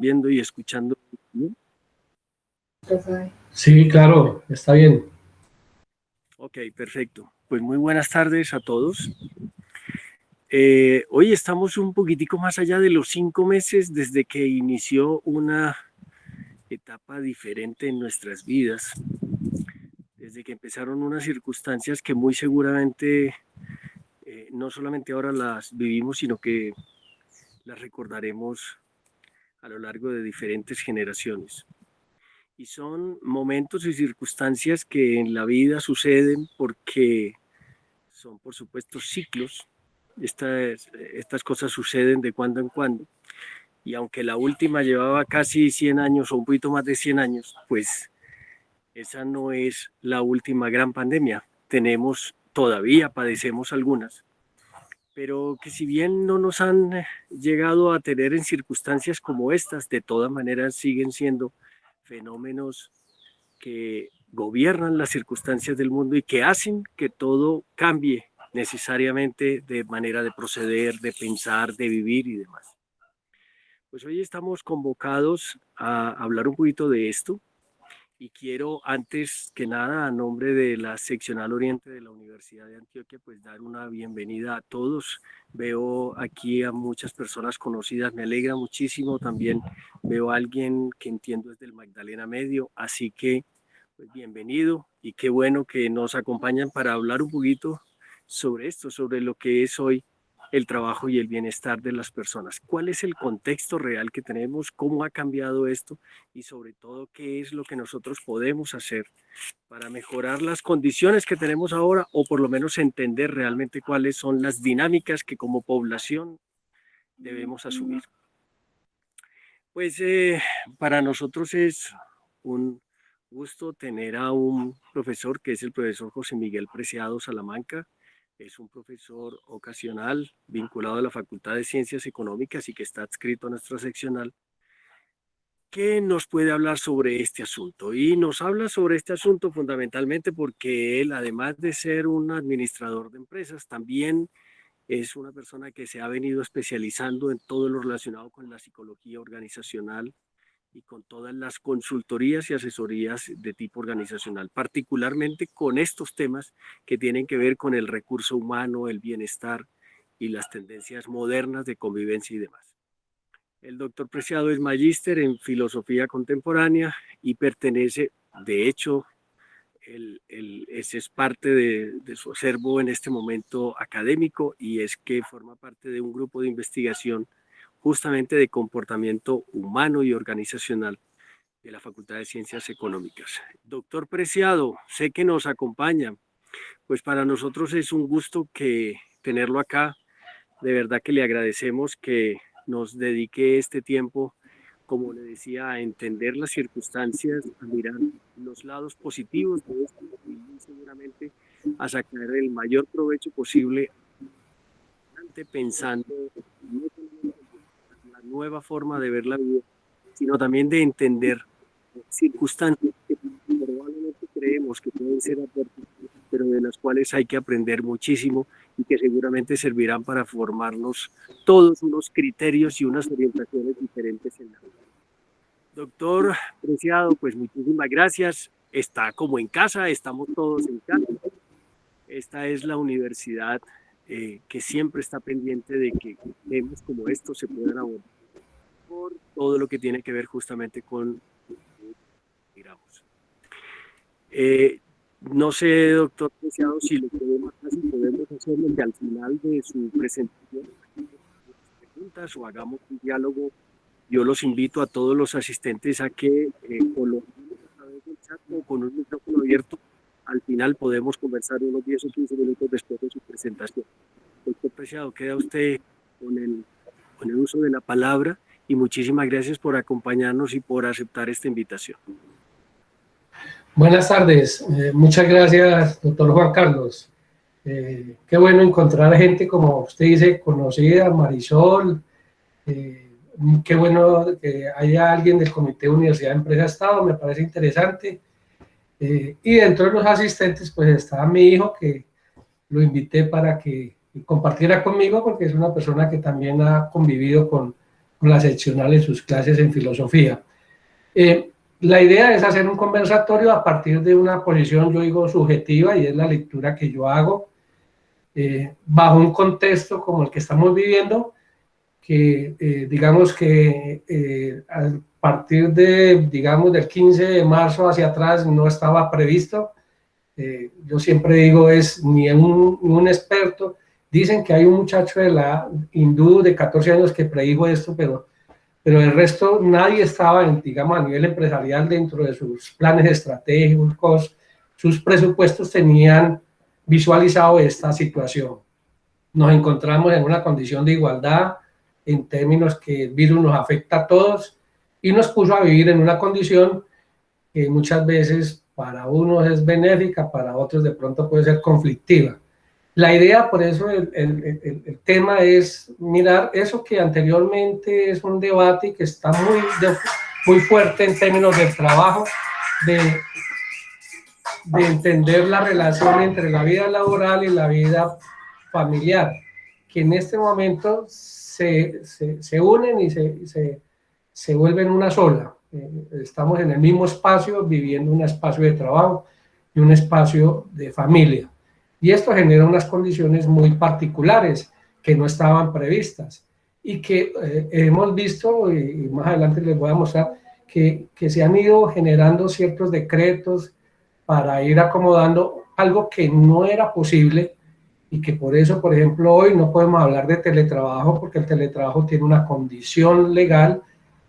viendo y escuchando. Sí, claro, está bien. Ok, perfecto. Pues muy buenas tardes a todos. Hoy estamos un poquitico más allá de los 5 meses desde que inició una etapa diferente en nuestras vidas, desde que empezaron unas circunstancias que muy seguramente no solamente ahora las vivimos, sino que las recordaremos a lo largo de diferentes generaciones. Y son momentos y circunstancias que en la vida suceden porque son, por supuesto, ciclos. Estas cosas suceden de cuando en cuando. Y aunque la última llevaba casi 100 años o un poquito más de 100 años, pues esa no es la última gran pandemia. Todavía padecemos algunas, pero que si bien no nos han llegado a tener en circunstancias como estas, de todas maneras siguen siendo fenómenos que gobiernan las circunstancias del mundo y que hacen que todo cambie necesariamente de manera de proceder, de pensar, de vivir y demás. Pues hoy estamos convocados a hablar un poquito de esto y quiero antes que nada a nombre de la seccional oriente de la Universidad de Antioquia pues dar una bienvenida a todos. Veo aquí a muchas personas conocidas, me alegra muchísimo, también veo a alguien que entiendo es del Magdalena Medio, así que pues bienvenido y qué bueno que nos acompañan para hablar un poquito sobre esto, sobre lo que es hoy el trabajo y el bienestar de las personas. ¿Cuál es el contexto real que tenemos? ¿Cómo ha cambiado esto? Y sobre todo, ¿qué es lo que nosotros podemos hacer para mejorar las condiciones que tenemos ahora o por lo menos entender realmente cuáles son las dinámicas que como población debemos asumir? Pues para nosotros es un gusto tener a un profesor que es el profesor José Miguel Preciado Salamanca. Es un profesor ocasional vinculado a la Facultad de Ciencias Económicas y que está adscrito a nuestra seccional, que nos puede hablar sobre este asunto. Y nos habla sobre este asunto fundamentalmente porque él, además de ser un administrador de empresas, también es una persona que se ha venido especializando en todo lo relacionado con la psicología organizacional y con todas las consultorías y asesorías de tipo organizacional, particularmente con estos temas que tienen que ver con el recurso humano, el bienestar y las tendencias modernas de convivencia y demás. El doctor Preciado es magíster en filosofía contemporánea y pertenece, de hecho, ese es parte de su acervo en este momento académico y es que forma parte de un grupo de investigación justamente de comportamiento humano y organizacional de la Facultad de Ciencias Económicas. Doctor Preciado, sé que nos acompaña, pues para nosotros es un gusto que tenerlo acá. De verdad que le agradecemos que nos dedique este tiempo, como le decía, a entender las circunstancias, a mirar los lados positivos de esto y seguramente a sacar el mayor provecho posible, pensando no solamente en la nueva forma de ver la vida, sino también de entender circunstancias que probablemente creemos que pueden ser adversas, pero de las cuales hay que aprender muchísimo y que seguramente servirán para formarnos todos unos criterios y unas orientaciones diferentes en la vida. Doctor Preciado, pues muchísimas gracias. Está como en casa, estamos todos en casa. Esta es la universidad que siempre está pendiente de que temas como estos se puedan abordar por todo lo que tiene que ver justamente con, digamos. No sé, doctor Preciado, si lo podemos hacerlo que al final de su presentación preguntas o hagamos un diálogo. Yo los invito a todos los asistentes a que coloquen a través del chat o con un micrófono abierto. Al final podemos conversar unos 10 o 15 minutos después de su presentación. Doctor Preciado, queda usted con el uso de la palabra y muchísimas gracias por acompañarnos y por aceptar esta invitación. Buenas tardes, muchas gracias, doctor Juan Carlos. Qué bueno encontrar gente, como usted dice, conocida, Marisol. Qué bueno que haya alguien del Comité de Universidad de Empresa Estado, me parece interesante. Y dentro de los asistentes, pues está mi hijo, que lo invité para que compartiera conmigo, porque es una persona que también ha convivido con con la seccional en sus clases en filosofía. La idea es hacer un conversatorio a partir de una posición, yo digo, subjetiva, y es la lectura que yo hago, bajo un contexto como el que estamos viviendo, que digamos que a partir de, digamos, del 15 de marzo hacia atrás no estaba previsto. Yo siempre digo, es ni un experto. Dicen que hay un muchacho de la hindú de 14 años que predijo esto, pero el resto nadie estaba, digamos, a nivel empresarial dentro de sus planes estratégicos, sus presupuestos tenían visualizado esta situación. Nos encontramos en una condición de igualdad en términos que el virus nos afecta a todos y nos puso a vivir en una condición que muchas veces para unos es benéfica, para otros de pronto puede ser conflictiva. La idea, por eso el tema es mirar eso que anteriormente es un debate y que está muy fuerte en términos del trabajo, de entender la relación entre la vida laboral y la vida familiar, que en este momento se unen y se vuelven una sola. Estamos en el mismo espacio, viviendo un espacio de trabajo y un espacio de familia. Y esto genera unas condiciones muy particulares que no estaban previstas y que hemos visto, y más adelante les voy a mostrar, que se han ido generando ciertos decretos para ir acomodando algo que no era posible y que por eso, por ejemplo, hoy no podemos hablar de teletrabajo porque el teletrabajo tiene una condición legal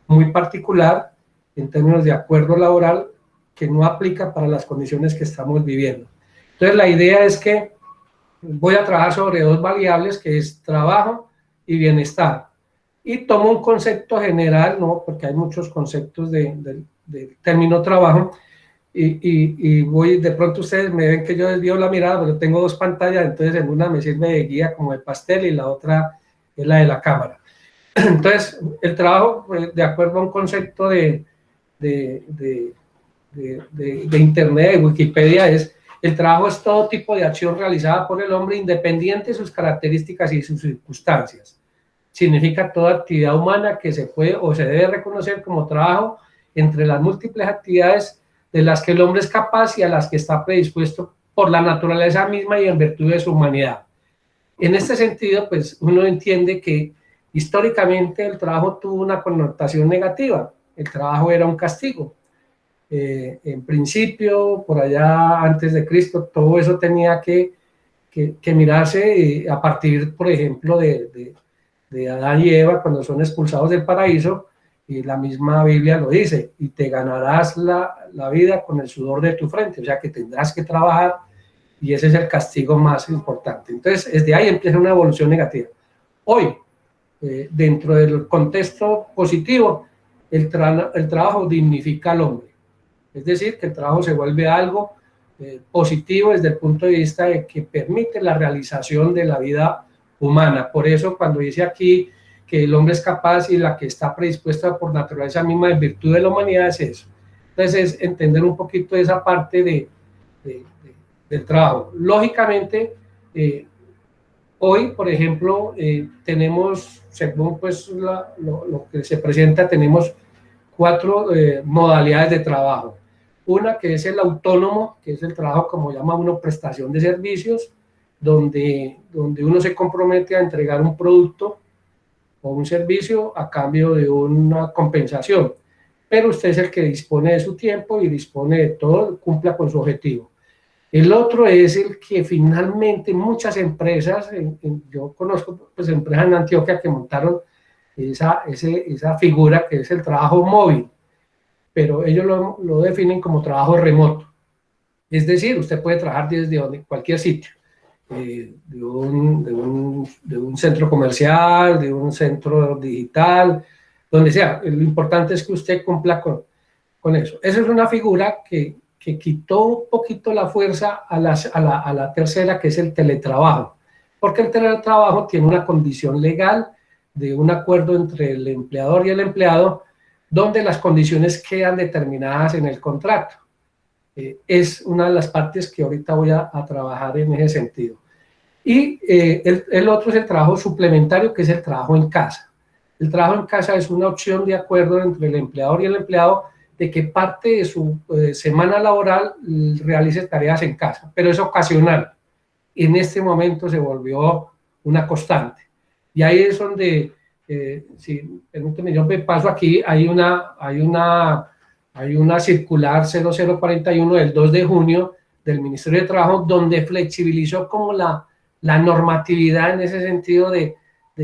muy particular en términos de acuerdo laboral que no aplica para las condiciones que estamos viviendo. Entonces, la idea es que voy a trabajar sobre dos variables, que es trabajo y bienestar. Y tomo un concepto general, ¿no? Porque hay muchos conceptos del término trabajo, y voy, de pronto ustedes me ven que yo desvío la mirada, pero tengo dos pantallas, entonces en una me sirve de guía como de pastel y la otra es la de la cámara. Entonces, el trabajo, pues, de acuerdo a un concepto de Internet, de Wikipedia, el trabajo es todo tipo de acción realizada por el hombre independiente de sus características y sus circunstancias. Significa toda actividad humana que se puede o se debe reconocer como trabajo entre las múltiples actividades de las que el hombre es capaz y a las que está predispuesto por la naturaleza misma y en virtud de su humanidad. En este sentido, pues uno entiende que históricamente el trabajo tuvo una connotación negativa. El trabajo era un castigo. En principio, por allá antes de Cristo, todo eso tenía que mirarse a partir, por ejemplo, de Adán y Eva cuando son expulsados del paraíso, y la misma Biblia lo dice, y te ganarás la vida con el sudor de tu frente, o sea que tendrás que trabajar, y ese es el castigo más importante. Entonces, desde ahí empieza una evolución negativa. Hoy, dentro del contexto positivo, el trabajo dignifica al hombre. Es decir, que el trabajo se vuelve algo positivo desde el punto de vista de que permite la realización de la vida humana. Por eso, cuando dice aquí que el hombre es capaz y la que está predispuesta por naturaleza misma en virtud de la humanidad, es eso. Entonces, es entender un poquito esa parte del trabajo. Lógicamente, hoy, por ejemplo, tenemos, según pues lo que se presenta, tenemos 4 modalidades de trabajo. Una que es el autónomo, que es el trabajo, como llama uno, prestación de servicios, donde uno se compromete a entregar un producto o un servicio a cambio de una compensación. Pero usted es el que dispone de su tiempo y dispone de todo, cumpla con su objetivo. El otro es el que finalmente muchas empresas, yo conozco pues empresas en Antioquia que montaron esa figura que es el trabajo móvil, pero ellos lo definen como trabajo remoto. Es decir, usted puede trabajar desde cualquier sitio, de un centro comercial, de un centro digital, donde sea. Lo importante es que usted cumpla con eso. Esa es una figura que quitó un poquito la fuerza a la tercera, que es el teletrabajo, porque el teletrabajo tiene una condición legal de un acuerdo entre el empleador y el empleado, donde las condiciones quedan determinadas en el contrato. Es una de las partes que ahorita voy a trabajar en ese sentido. Y el otro es el trabajo suplementario, que es el trabajo en casa. el trabajo en casa es una opción de acuerdo entre el empleador y el empleado de que parte de su semana laboral realice tareas en casa, pero es ocasional. En este momento se volvió una constante. Y ahí es donde, si permíteme, yo me paso aquí, hay una circular 0041 del 2 de junio del Ministerio de Trabajo, donde flexibilizó como la normatividad en ese sentido de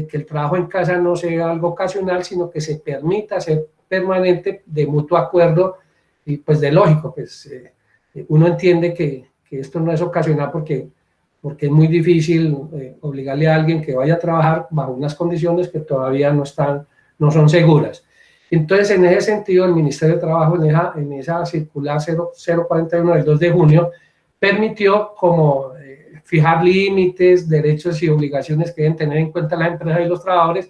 que el trabajo en casa no sea algo ocasional, sino que se permita ser permanente de mutuo acuerdo y pues de lógico, pues uno entiende que esto no es ocasional porque es muy difícil obligarle a alguien que vaya a trabajar bajo unas condiciones que todavía no son seguras. Entonces, en ese sentido, el Ministerio de Trabajo, en esa circular 0041 del 2 de junio, permitió como fijar límites, derechos y obligaciones que deben tener en cuenta las empresas y los trabajadores,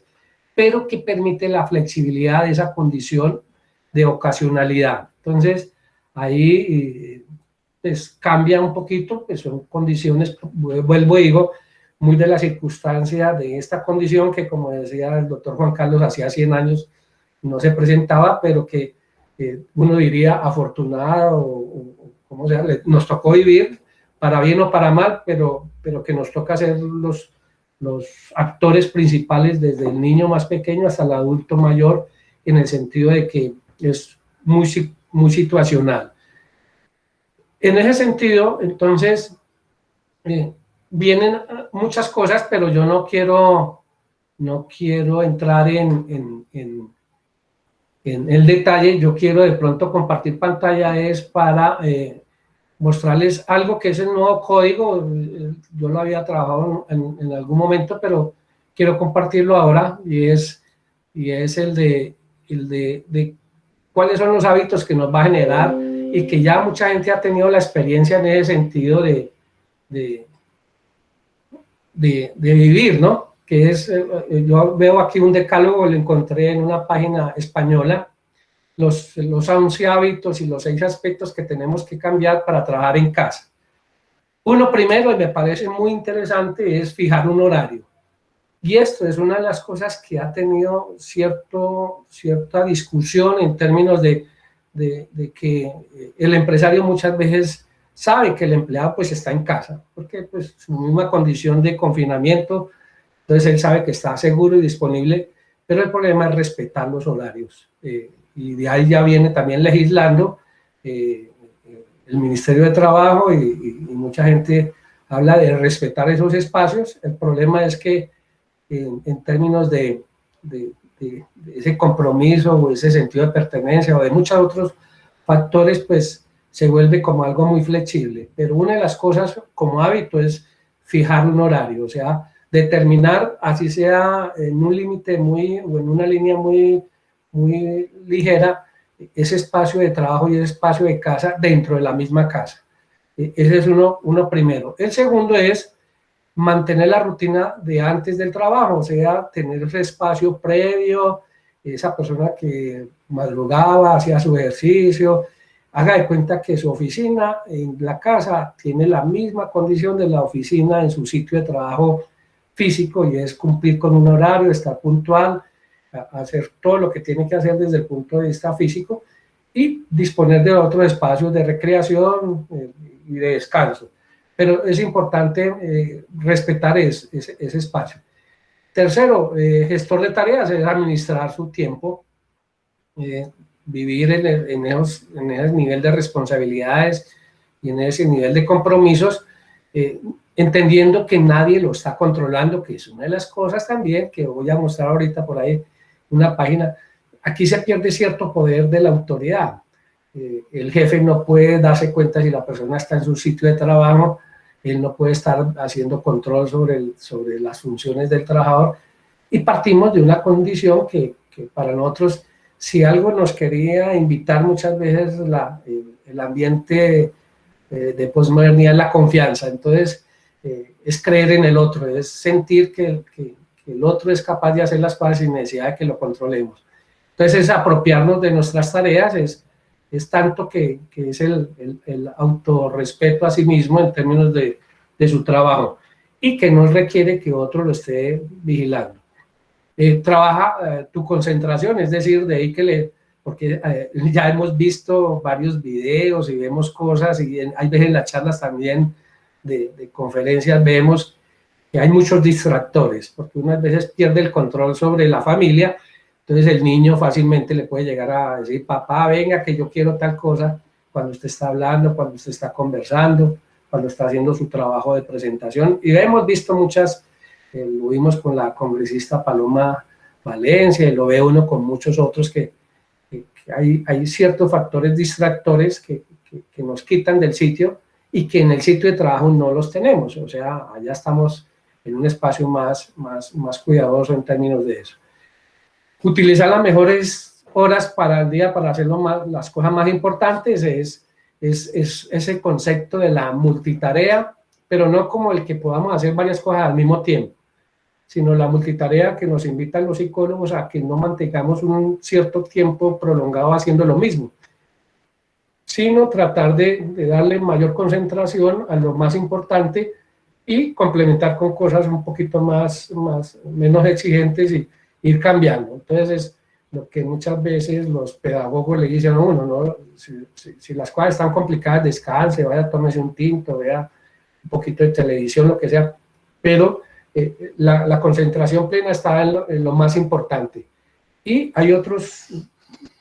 pero que permite la flexibilidad de esa condición de ocasionalidad. Entonces, ahí pues cambia un poquito, pues son condiciones, vuelvo y digo, muy de la circunstancia de esta condición que, como decía el doctor Juan Carlos, hacía 100 años no se presentaba, pero que uno diría afortunada o como sea, nos tocó vivir, para bien o para mal, pero que nos toca ser los actores principales desde el niño más pequeño hasta el adulto mayor, en el sentido de que es muy situacional. En ese sentido, entonces, vienen muchas cosas, pero yo no quiero entrar en el detalle. Yo quiero de pronto compartir pantalla es para mostrarles algo que es el nuevo código. Yo lo había trabajado en algún momento, pero quiero compartirlo ahora, y es el de cuáles son los hábitos que nos va a generar, y que ya mucha gente ha tenido la experiencia en ese sentido de vivir, ¿no? Que es, yo veo aquí un decálogo, lo encontré en una página española, los 11 hábitos y los 6 aspectos que tenemos que cambiar para trabajar en casa. Uno primero, y me parece muy interesante, es fijar un horario. Y esto es una de las cosas que ha tenido cierta discusión en términos de que el empresario muchas veces sabe que el empleado pues está en casa, porque pues su misma condición de confinamiento, entonces él sabe que está seguro y disponible, pero el problema es respetar los horarios. Y de ahí ya viene también legislando el Ministerio de Trabajo, y mucha gente habla de respetar esos espacios. El problema es que en términos de ese compromiso o ese sentido de pertenencia o de muchos otros factores, pues se vuelve como algo muy flexible. Pero una de las cosas como hábito es fijar un horario, o sea, determinar, así sea en un límite o en una línea muy ligera, ese espacio de trabajo y ese espacio de casa dentro de la misma casa. Ese es uno primero. El segundo es mantener la rutina de antes del trabajo, o sea, tener ese espacio previo, esa persona que madrugaba, hacía su ejercicio, haga de cuenta que su oficina en la casa tiene la misma condición de la oficina en su sitio de trabajo físico, y es cumplir con un horario, estar puntual, hacer todo lo que tiene que hacer desde el punto de vista físico, y disponer de otros espacios de recreación y de descanso. Pero es importante respetar ese espacio. Tercero, gestor de tareas, es administrar su tiempo, vivir en ese nivel de responsabilidades y en ese nivel de compromisos, entendiendo que nadie lo está controlando, que es una de las cosas también que voy a mostrar ahorita por ahí, una página. Aquí se pierde cierto poder de la autoridad. El jefe no puede darse cuenta si la persona está en su sitio de trabajo, él no puede estar haciendo control sobre las funciones del trabajador, y partimos de una condición que para nosotros, si algo nos quería invitar muchas veces el ambiente de posmodernidad, es la confianza. Entonces, es creer en el otro, es sentir que el otro es capaz de hacer las cosas sin necesidad de que lo controlemos. Entonces, es apropiarnos de nuestras tareas, es tanto que es el autorrespeto a sí mismo en términos de su trabajo, y que no requiere que otro lo esté vigilando. Trabaja tu concentración, es decir, dedíquele, porque ya hemos visto varios videos y vemos cosas, y hay veces en las charlas también de conferencias vemos que hay muchos distractores, porque unas veces pierde el control sobre la familia, entonces el niño fácilmente le puede llegar a decir, papá, venga, que yo quiero tal cosa, cuando usted está hablando, cuando usted está conversando, cuando está haciendo su trabajo de presentación. Y hemos visto muchas, lo vimos con la congresista Paloma Valencia, y lo ve uno con muchos otros, que hay ciertos factores distractores que nos quitan del sitio y que en el sitio de trabajo no los tenemos. O sea, allá estamos en un espacio más cuidadoso en términos de eso. Utilizar las mejores horas para el día para hacer las cosas más importantes es ese concepto de la multitarea, pero no como el que podamos hacer varias cosas al mismo tiempo, sino la multitarea que nos invitan los psicólogos a que no mantengamos un cierto tiempo prolongado haciendo lo mismo, sino tratar de darle mayor concentración a lo más importante y complementar con cosas un poquito menos exigentes y ir cambiando. Entonces, es lo que muchas veces los pedagogos le dicen a uno, ¿no? Si las cosas están complicadas, descanse, vaya, tómese un tinto, vea un poquito de televisión, lo que sea, pero la concentración plena está en lo más importante. Y hay otros,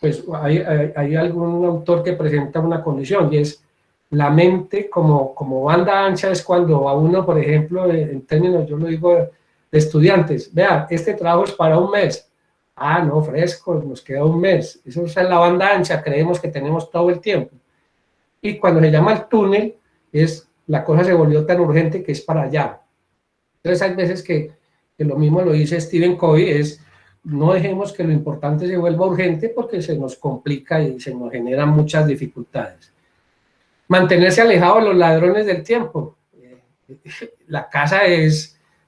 pues hay algún autor que presenta una condición, y es la mente como banda ancha. Es cuando a uno, por ejemplo, en términos, yo lo digo de estudiantes, vea, este trabajo es para un mes, no, fresco, nos queda un mes, eso es la banda ancha, creemos que tenemos todo el tiempo. Y cuando se llama el túnel, la cosa se volvió tan urgente que es para allá. Entonces hay veces que lo mismo lo dice Stephen Covey, no dejemos que lo importante se vuelva urgente, porque se nos complica y se nos generan muchas dificultades. Mantenerse alejado de los ladrones del tiempo. La casa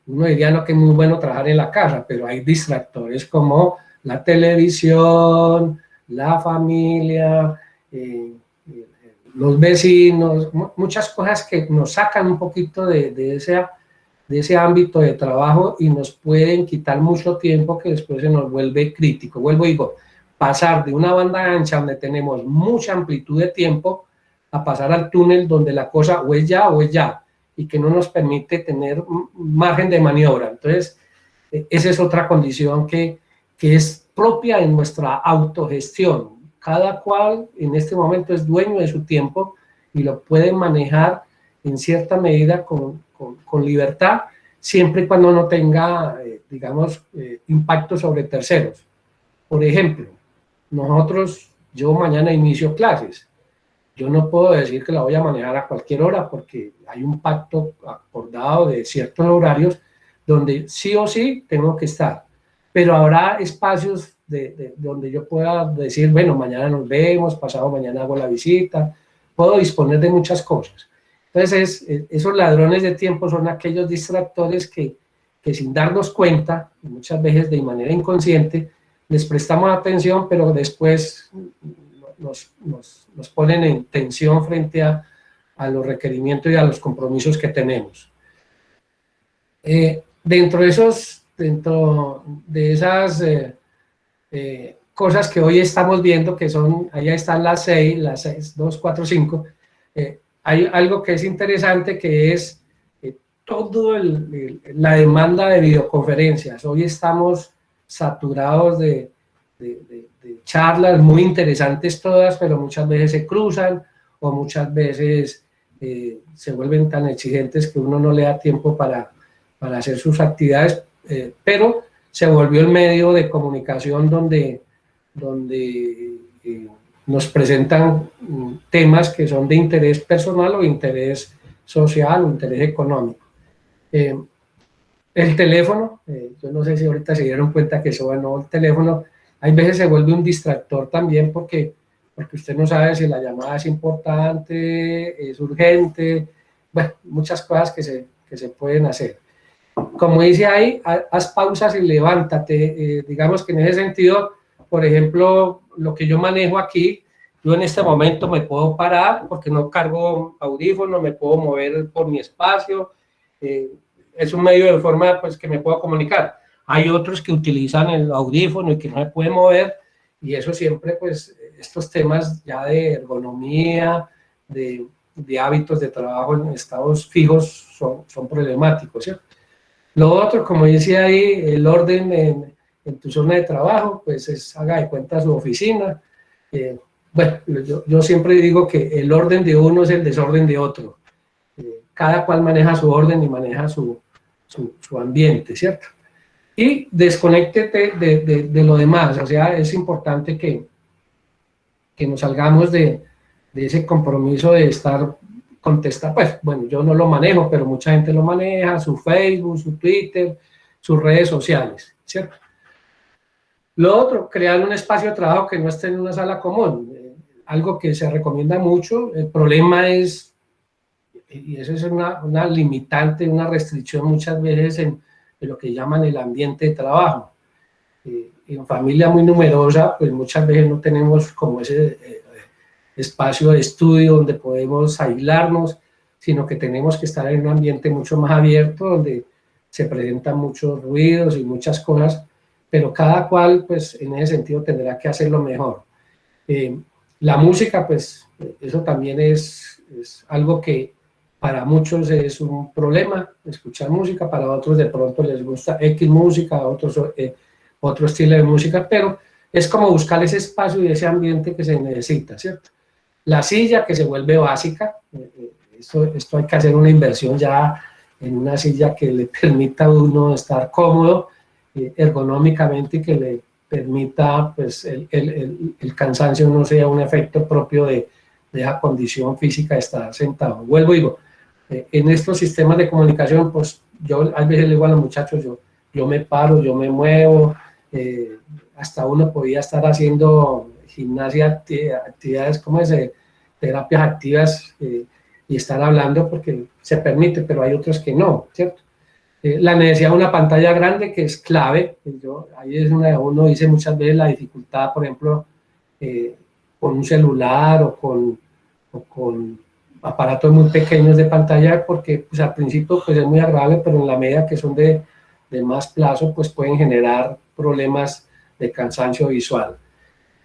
uno diría no, que es muy bueno trabajar en la casa, pero hay distractores como la televisión, la familia, los vecinos, muchas cosas que nos sacan un poquito de ese ámbito de trabajo y nos pueden quitar mucho tiempo, que después se nos vuelve crítico. Vuelvo y digo, pasar de una banda ancha donde tenemos mucha amplitud de tiempo a pasar al túnel donde la cosa o es ya, y que no nos permite tener margen de maniobra. Entonces, esa es otra condición que es propia de nuestra autogestión. Cada cual en este momento es dueño de su tiempo y lo puede manejar en cierta medida con libertad, siempre y cuando no tenga, digamos, impacto sobre terceros. Por ejemplo, yo mañana inicio clases. Yo no puedo decir que la voy a manejar a cualquier hora, porque hay un pacto acordado de ciertos horarios donde sí o sí tengo que estar. Pero habrá espacios donde yo pueda decir, bueno, mañana nos vemos, pasado mañana hago la visita, puedo disponer de muchas cosas. Entonces, esos ladrones de tiempo son aquellos distractores que sin darnos cuenta, muchas veces de manera inconsciente, les prestamos atención, pero después nos ponen en tensión frente a los requerimientos y a los compromisos que tenemos. Dentro de esas cosas que hoy estamos viendo, que son, allá están las 6, 2, 4, 5, hay algo que es interesante, que es toda la demanda de videoconferencias. Hoy estamos saturados de charlas muy interesantes todas, pero muchas veces se cruzan, o muchas veces se vuelven tan exigentes que uno no le da tiempo para hacer sus actividades, pero se volvió el medio de comunicación donde nos presentan temas que son de interés personal o interés social o interés económico. El teléfono, yo no sé si ahorita se dieron cuenta que eso, bueno, el teléfono hay veces se vuelve un distractor también, porque usted no sabe si la llamada es importante, es urgente, bueno, muchas cosas que se pueden hacer. Como dice ahí, haz pausas y levántate. Digamos que en ese sentido, por ejemplo, lo que yo manejo aquí, yo en este momento me puedo parar porque no cargo audífonos, me puedo mover por mi espacio, es un medio de forma pues, que me puedo comunicar. hay otros que utilizan el audífono y que no se puede mover, y eso siempre, pues, estos temas ya de ergonomía, de hábitos de trabajo en estados fijos son problemáticos, ¿cierto? Lo otro, como decía ahí, el orden en tu zona de trabajo, pues es, haga de cuenta su oficina. Bueno, yo siempre digo que el orden de uno es el desorden de otro. Cada cual maneja su orden y maneja su ambiente, ¿cierto? Y desconéctete de lo demás, o sea, es importante que nos salgamos de ese compromiso de estar contestar, pues bueno, yo no lo manejo, pero mucha gente lo maneja, su Facebook, su Twitter, sus redes sociales, ¿cierto? Lo otro, crear un espacio de trabajo que no esté en una sala común, algo que se recomienda mucho. El problema es, y eso es una limitante, una restricción muchas veces en lo que llaman el ambiente de trabajo. En familia muy numerosa, pues muchas veces no tenemos como ese espacio de estudio donde podemos aislarnos, sino que tenemos que estar en un ambiente mucho más abierto, donde se presentan muchos ruidos y muchas cosas, pero cada cual, pues en ese sentido, tendrá que hacerlo mejor. La música, pues eso también es algo que para muchos es un problema, escuchar música, para otros de pronto les gusta X música, otros otro estilo de música, pero es como buscar ese espacio y ese ambiente que se necesita, ¿cierto? La silla que se vuelve básica, esto hay que hacer una inversión ya en una silla que le permita a uno estar cómodo ergonómicamente y que le permita pues el cansancio no sea un efecto propio de esa condición física de estar sentado. Vuelvo y digo, en estos sistemas de comunicación, pues yo a veces le digo a los muchachos, yo me paro, yo me muevo, hasta uno podía estar haciendo gimnasia, actividades como ese, terapias activas y estar hablando porque se permite, pero hay otros que no, ¿cierto? La necesidad de una pantalla grande que es clave, ahí es uno dice muchas veces la dificultad, por ejemplo, con un celular o con aparatos muy pequeños de pantalla, porque pues, al principio pues, es muy agradable, pero en la medida que son de más plazo, pues pueden generar problemas de cansancio visual.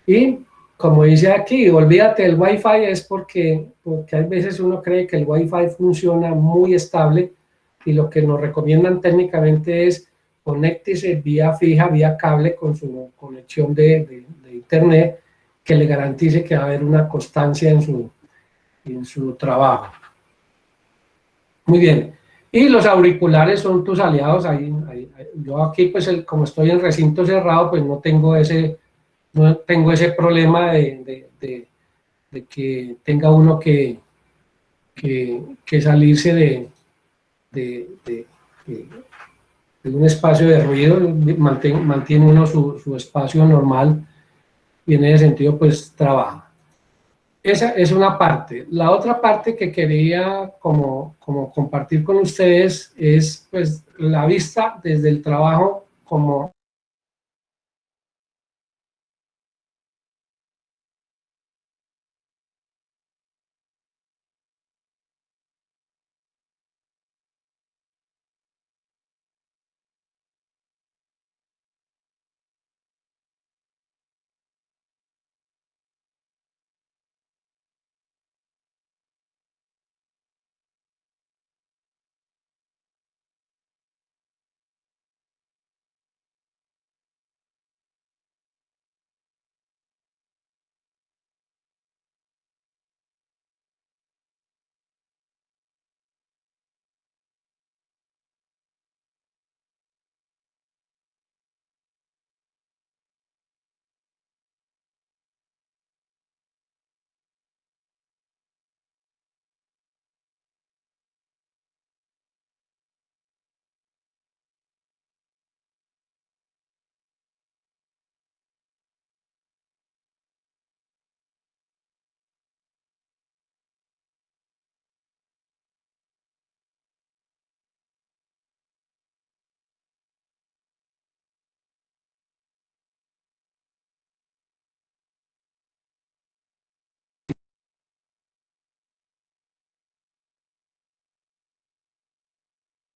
Y como dice aquí, olvídate del Wi-Fi, es porque hay veces uno cree que el Wi-Fi funciona muy estable y lo que nos recomiendan técnicamente es conéctese vía fija, vía cable con su conexión de internet que le garantice que va a haber una constancia en su trabajo. Muy bien. Y los auriculares son tus aliados. Yo aquí, pues, como estoy en recinto cerrado, pues no tengo ese problema de que tenga uno que salirse de un espacio de ruido, mantiene uno su espacio normal y en ese sentido, pues, trabaja. Esa es una parte. La otra parte que quería como compartir con ustedes es pues la vista desde el trabajo como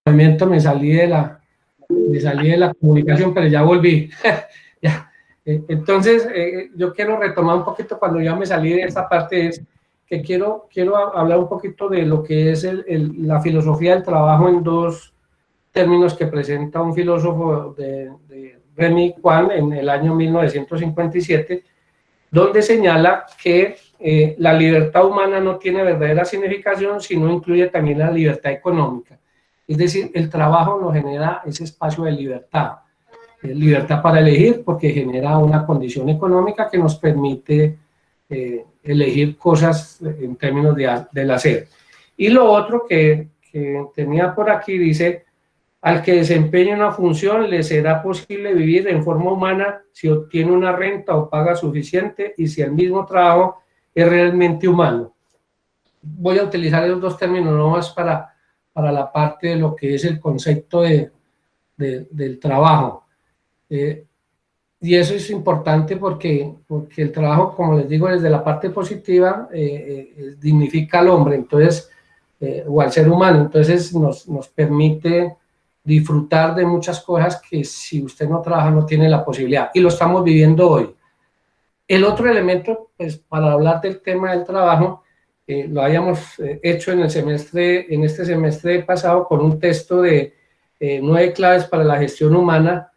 movimiento me salí de la Me salí de la comunicación, pero ya volví. Ya. Entonces, yo quiero retomar un poquito cuando ya me salí de esta parte, es que quiero hablar un poquito de lo que es la filosofía del trabajo en dos términos que presenta un filósofo de Remy Kwan en el año 1957, donde señala que la libertad humana no tiene verdadera significación si no incluye también la libertad económica. Es decir, el trabajo nos genera ese espacio de libertad. Libertad para elegir porque genera una condición económica que nos permite elegir cosas en términos del hacer. Y lo otro que tenía por aquí dice, al que desempeñe una función le será posible vivir en forma humana si obtiene una renta o paga suficiente y si el mismo trabajo es realmente humano. Voy a utilizar esos dos términos nomás para la parte de lo que es el concepto del trabajo. Y eso es importante porque el trabajo, como les digo, desde la parte positiva, dignifica al hombre, entonces, o al ser humano, entonces nos permite disfrutar de muchas cosas que si usted no trabaja no tiene la posibilidad, y lo estamos viviendo hoy. El otro elemento, pues, para hablar del tema del trabajo, lo habíamos hecho en este semestre pasado con un texto de 9 claves para la gestión humana,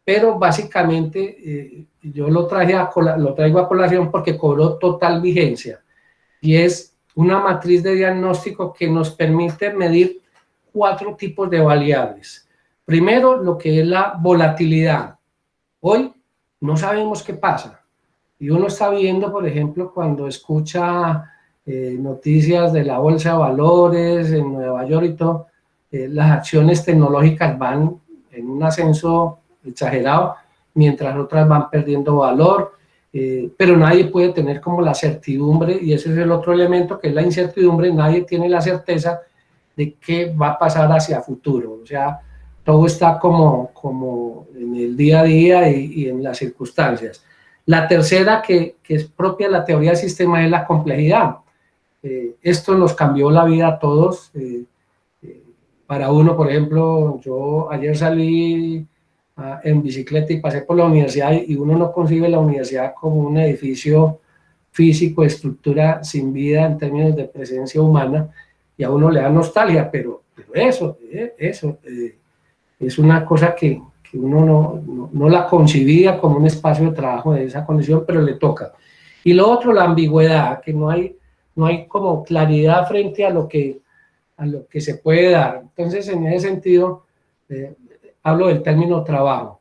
pero básicamente yo lo traigo a colación porque cobró total vigencia, y es una matriz de diagnóstico que nos permite medir 4 tipos de variables. Primero, lo que es la volatilidad. Hoy no sabemos qué pasa, y uno está viendo, por ejemplo, cuando escucha noticias de la bolsa de valores en Nueva York y todo, las acciones tecnológicas van en un ascenso exagerado, mientras otras van perdiendo valor, pero nadie puede tener como la certidumbre, y ese es el otro elemento que es la incertidumbre. Nadie tiene la certeza de qué va a pasar hacia futuro, o sea, todo está como en el día a día y en las circunstancias. La tercera, que es propia de la teoría del sistema, es la complejidad. Esto nos cambió la vida a todos. Para uno, por ejemplo, yo ayer salí en bicicleta y pasé por la universidad, y uno no concibe la universidad como un edificio físico, estructura sin vida en términos de presencia humana, y a uno le da nostalgia, pero eso es una cosa que uno no la concibía como un espacio de trabajo de esa condición, pero le toca. Y lo otro, la ambigüedad, que no hay como claridad frente a lo que se puede dar. Entonces, en ese sentido, hablo del término trabajo.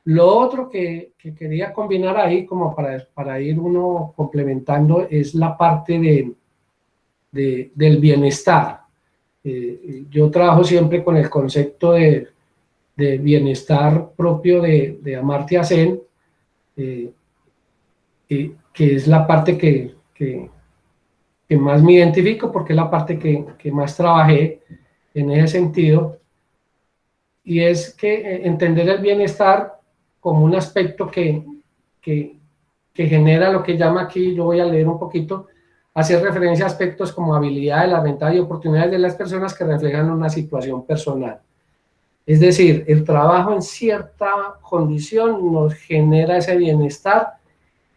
Lo otro que quería combinar ahí, como para ir uno complementando, es la parte del bienestar. Yo trabajo siempre con el concepto de bienestar propio de Amartya Sen, que es la parte que más me identifico, porque es la parte que más trabajé en ese sentido, y es que entender el bienestar como un aspecto que genera lo que llama aquí, yo voy a leer un poquito, hacer referencia a aspectos como habilidades, las ventajas y oportunidades de las personas que reflejan una situación personal. Es decir, el trabajo en cierta condición nos genera ese bienestar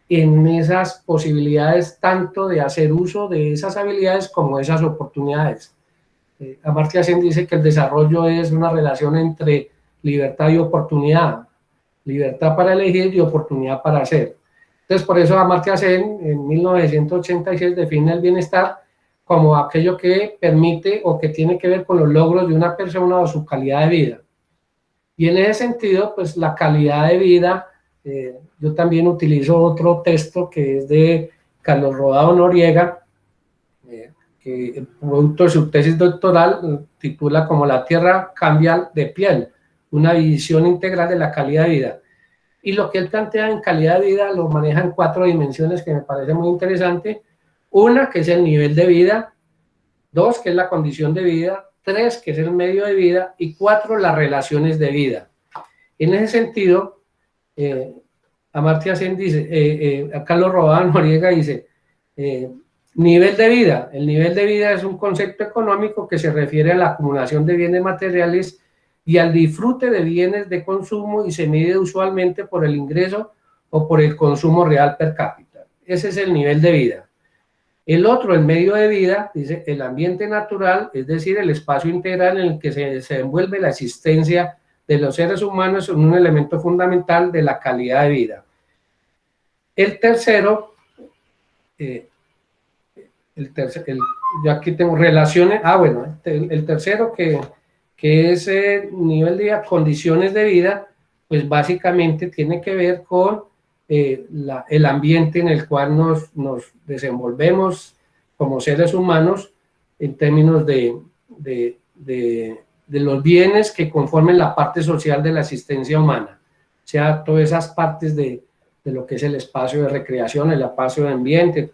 en esas posibilidades, tanto de hacer uso de esas habilidades como de esas oportunidades. Amartya Sen dice que el desarrollo es una relación entre libertad y oportunidad, libertad para elegir y oportunidad para hacer. Entonces, por eso Amartya Sen en 1986 define el bienestar como aquello que permite o que tiene que ver con los logros de una persona o su calidad de vida. Y en ese sentido, pues la calidad de vida, yo también utilizo otro texto que es de Carlos Rodado Noriega, que el producto de su tesis doctoral titula como La Tierra cambia de piel, una visión integral de la calidad de vida. Y lo que él plantea en calidad de vida lo maneja en 4 dimensiones que me parece muy interesante. Una, que es el nivel de vida; 2, que es la condición de vida; 3, que es el medio de vida; y 4, las relaciones de vida. En ese sentido, Amartya Sen dice, Carlos Rodado Noriega dice, nivel de vida. El nivel de vida es un concepto económico que se refiere a la acumulación de bienes materiales y al disfrute de bienes de consumo y se mide usualmente por el ingreso o por el consumo real per cápita. Ese es el nivel de vida. El otro, el medio de vida, dice el ambiente natural, es decir, el espacio integral en el que se desenvuelve la existencia de los seres humanos, es un elemento fundamental de la calidad de vida. El tercero, yo aquí tengo relaciones, bueno, el tercero que es nivel de vida, condiciones de vida, pues básicamente tiene que ver con el ambiente en el cual nos desenvolvemos como seres humanos en términos de los bienes que conformen la parte social de la existencia humana, o sea, todas esas partes de lo que es el espacio de recreación, el espacio de ambiente.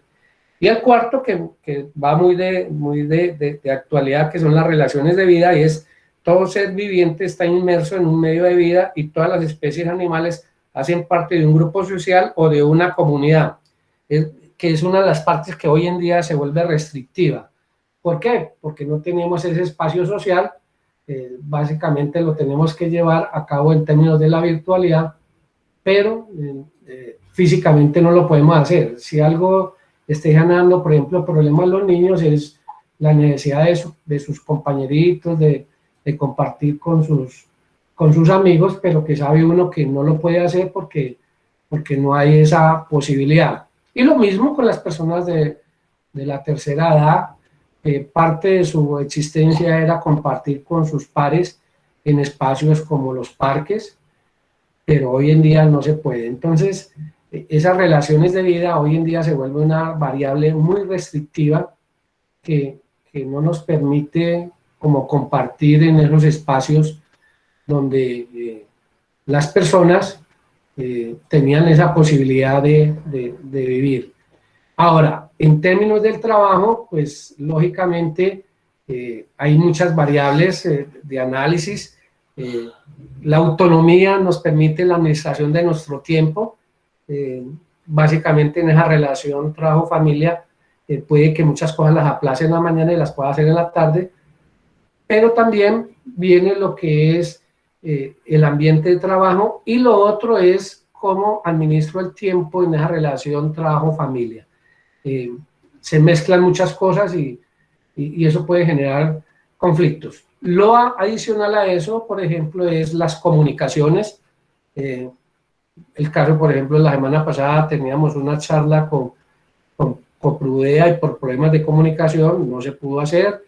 Y el cuarto, que va muy de actualidad, que son las relaciones de vida, y es todo ser viviente está inmerso en un medio de vida y todas las especies animales hacen parte de un grupo social o de una comunidad, que es una de las partes que hoy en día se vuelve restrictiva. ¿Por qué? Porque no tenemos ese espacio social, básicamente lo tenemos que llevar a cabo en términos de la virtualidad, pero físicamente no lo podemos hacer. Si algo esté generando, por ejemplo, problemas a los niños es la necesidad de sus compañeritos, de compartir con sus amigos, pero que sabe uno que no lo puede hacer porque no hay esa posibilidad. Y lo mismo con las personas de la tercera edad, parte de su existencia era compartir con sus pares en espacios como los parques, pero hoy en día no se puede. Entonces, esas relaciones de vida hoy en día se vuelve una variable muy restrictiva que no nos permite como compartir en esos espacios donde las personas tenían esa posibilidad de vivir. Ahora, en términos del trabajo, pues lógicamente hay muchas variables de análisis. La autonomía nos permite la administración de nuestro tiempo. Básicamente en esa relación trabajo-familia puede que muchas cosas las aplace en la mañana y las pueda hacer en la tarde, pero también viene lo que es el ambiente de trabajo, y lo otro es cómo administro el tiempo en esa relación trabajo-familia. Se mezclan muchas cosas y eso puede generar conflictos. Lo adicional a eso, por ejemplo, es las comunicaciones. El caso, por ejemplo, la semana pasada teníamos una charla con Prudea y por problemas de comunicación no se pudo hacer.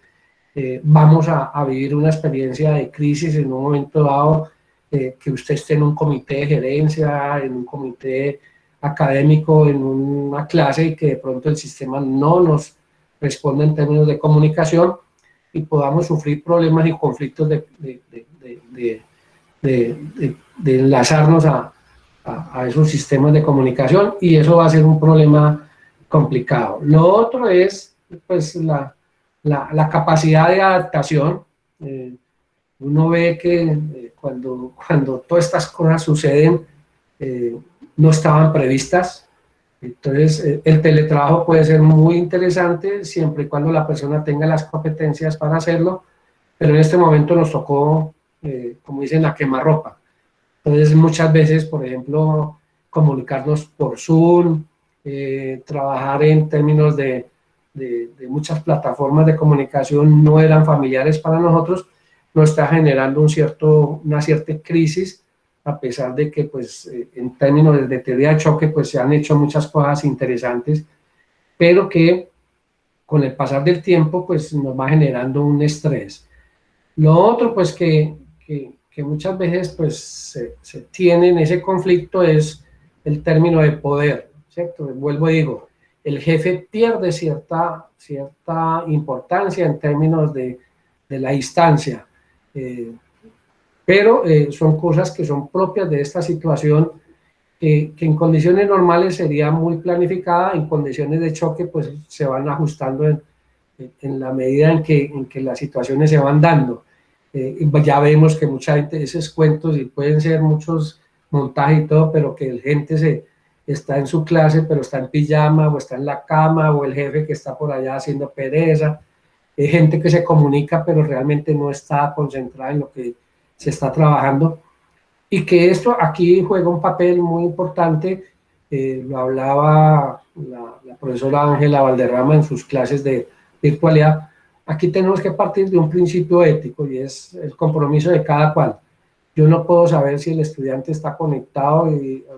Vamos a vivir una experiencia de crisis en un momento dado, que usted esté en un comité de gerencia, en un comité académico, en una clase, y que de pronto el sistema no nos responda en términos de comunicación y podamos sufrir problemas y conflictos de enlazarnos a esos sistemas de comunicación, y eso va a ser un problema complicado. Lo otro es pues la capacidad de adaptación. Uno ve que cuando todas estas cosas suceden, no estaban previstas. Entonces, el teletrabajo puede ser muy interesante siempre y cuando la persona tenga las competencias para hacerlo, pero en este momento nos tocó, como dicen, a quemarropa. Entonces, muchas veces, por ejemplo, comunicarnos por Zoom, trabajar en términos de muchas plataformas de comunicación no eran familiares para nosotros, nos está generando una cierta crisis, a pesar de que pues, en términos de teoría de choque pues, se han hecho muchas cosas interesantes, pero que con el pasar del tiempo pues, nos va generando un estrés. Lo otro pues que muchas veces pues, se tiene en ese conflicto es el término de poder, ¿cierto? Vuelvo y digo, el jefe pierde cierta importancia en términos de la instancia, pero son cosas que son propias de esta situación, que en condiciones normales sería muy planificada, en condiciones de choque pues se van ajustando en la medida en que las situaciones se van dando. Ya vemos que mucha gente, esos cuentos, y pueden ser muchos montajes y todo, pero que la gente está en su clase, pero está en pijama, o está en la cama, o el jefe que está por allá haciendo pereza. Hay gente que se comunica, pero realmente no está concentrada en lo que se está trabajando, y que esto aquí juega un papel muy importante. Lo hablaba la profesora Ángela Valderrama en sus clases de virtualidad. Aquí tenemos que partir de un principio ético y es el compromiso de cada cual. Yo no puedo saber si el estudiante está conectado o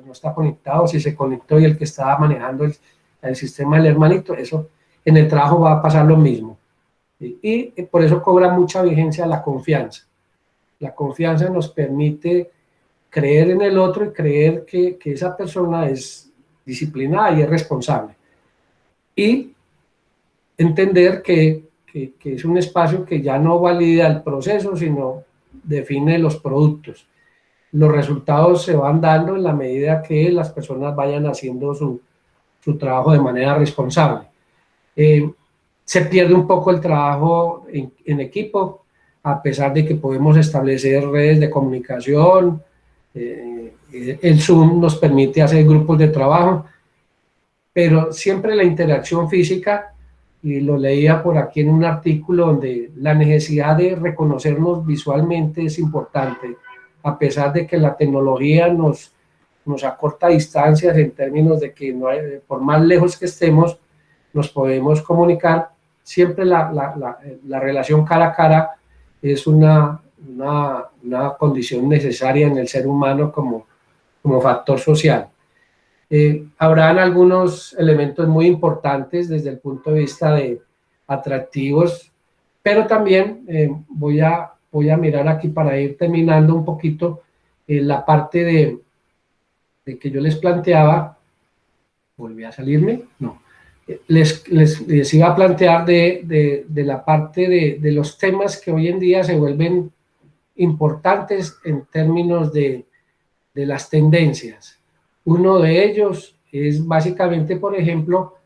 no está conectado, si se conectó y el que estaba manejando el sistema del hermanito. Eso en el trabajo va a pasar lo mismo. Y por eso cobra mucha vigencia la confianza. La confianza nos permite creer en el otro y creer que esa persona es disciplinada y es responsable. Y entender que es un espacio que ya no valida el proceso, sino define los productos. Los resultados se van dando en la medida que las personas vayan haciendo su trabajo de manera responsable. Se pierde un poco el trabajo en equipo, a pesar de que podemos establecer redes de comunicación. El Zoom nos permite hacer grupos de trabajo, pero siempre la interacción física, y lo leía por aquí en un artículo donde la necesidad de reconocernos visualmente es importante, a pesar de que la tecnología nos acorta distancias en términos de que no hay, por más lejos que estemos, nos podemos comunicar, siempre la relación cara a cara es una condición necesaria en el ser humano como factor social. Habrán algunos elementos muy importantes desde el punto de vista de atractivos, pero también voy a mirar aquí para ir terminando un poquito la parte de que yo les planteaba. ¿Volví a salirme? No. Les iba a plantear de la parte de los temas que hoy en día se vuelven importantes en términos de las tendencias. Uno de ellos es básicamente, por ejemplo,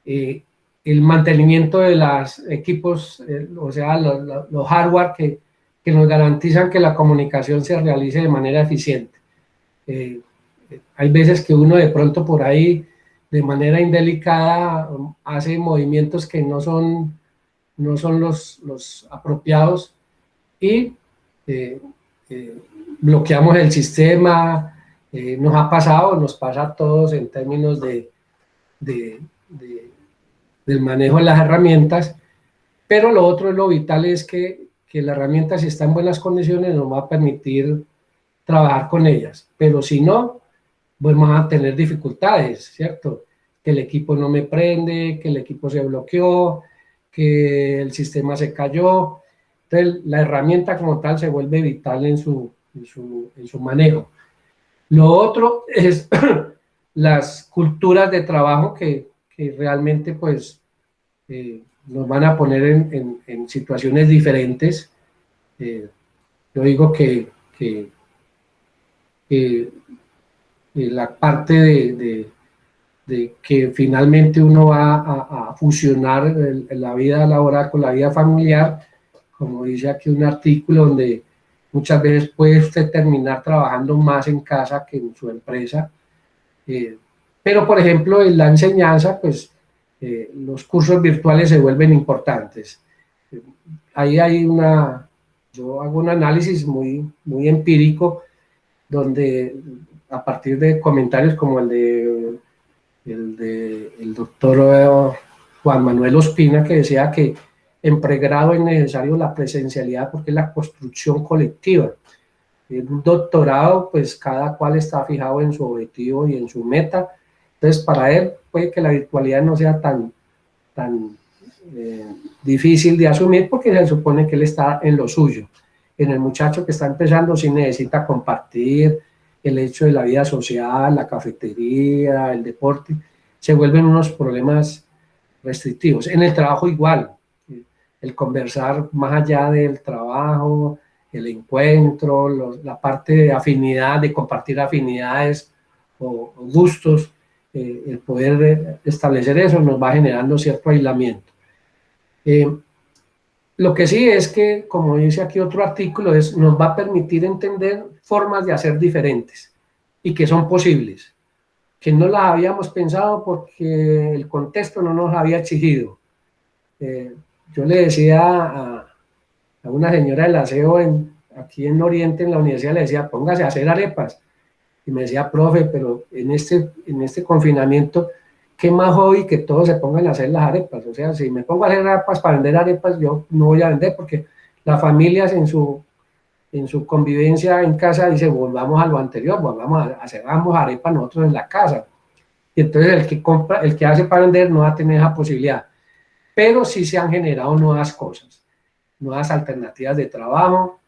el mantenimiento de los equipos, o sea, los hardware que nos garantizan que la comunicación se realice de manera eficiente. Hay veces que uno de pronto por ahí, de manera indelicada, hace movimientos que no son los apropiados y bloqueamos el sistema. Nos ha pasado, nos pasa a todos en términos del manejo de las herramientas, pero lo otro, lo vital es que la herramienta, si está en buenas condiciones, nos va a permitir trabajar con ellas, pero si no, vamos a tener dificultades, ¿cierto? Que el equipo no me prende, que el equipo se bloqueó, que el sistema se cayó. Entonces, la herramienta como tal se vuelve vital en su manejo. Lo otro es las culturas de trabajo que realmente pues nos van a poner en situaciones diferentes. Yo digo que la parte de que finalmente uno va a fusionar la vida laboral con la vida familiar, como dice aquí un artículo donde muchas veces puede usted terminar trabajando más en casa que en su empresa. Pero, por ejemplo, en la enseñanza, pues, los cursos virtuales se vuelven importantes. Ahí yo hago un análisis muy empírico, donde a partir de comentarios como el doctor Juan Manuel Ospina, que decía que en pregrado es necesario la presencialidad porque es la construcción colectiva. En un doctorado, pues cada cual está fijado en su objetivo y en su meta. Entonces, para él puede que la virtualidad no sea tan difícil de asumir porque se supone que él está en lo suyo. En el muchacho que está empezando sí necesita compartir el hecho de la vida social, la cafetería, el deporte, se vuelven unos problemas restrictivos. En el trabajo igual, el conversar más allá del trabajo, el encuentro, la parte de afinidad, de compartir afinidades o gustos, el poder establecer eso nos va generando cierto aislamiento. Lo que sí es que, como dice aquí otro artículo, nos va a permitir entender formas de hacer diferentes y que son posibles, que no las habíamos pensado porque el contexto no nos había exigido. Yo le decía a una señora del aseo aquí en Oriente, en la universidad, le decía, póngase a hacer arepas. Y me decía, profe, pero en este confinamiento, ¿qué más hobby que todos se pongan a hacer las arepas? O sea, si me pongo a hacer arepas para vender arepas, yo no voy a vender porque las familias en su convivencia en casa dice, volvamos a lo anterior, volvamos a hacer arepas nosotros en la casa. Y entonces el que compra, el que hace para vender no va a tener esa posibilidad. Pero sí se han generado nuevas cosas, nuevas alternativas de trabajo.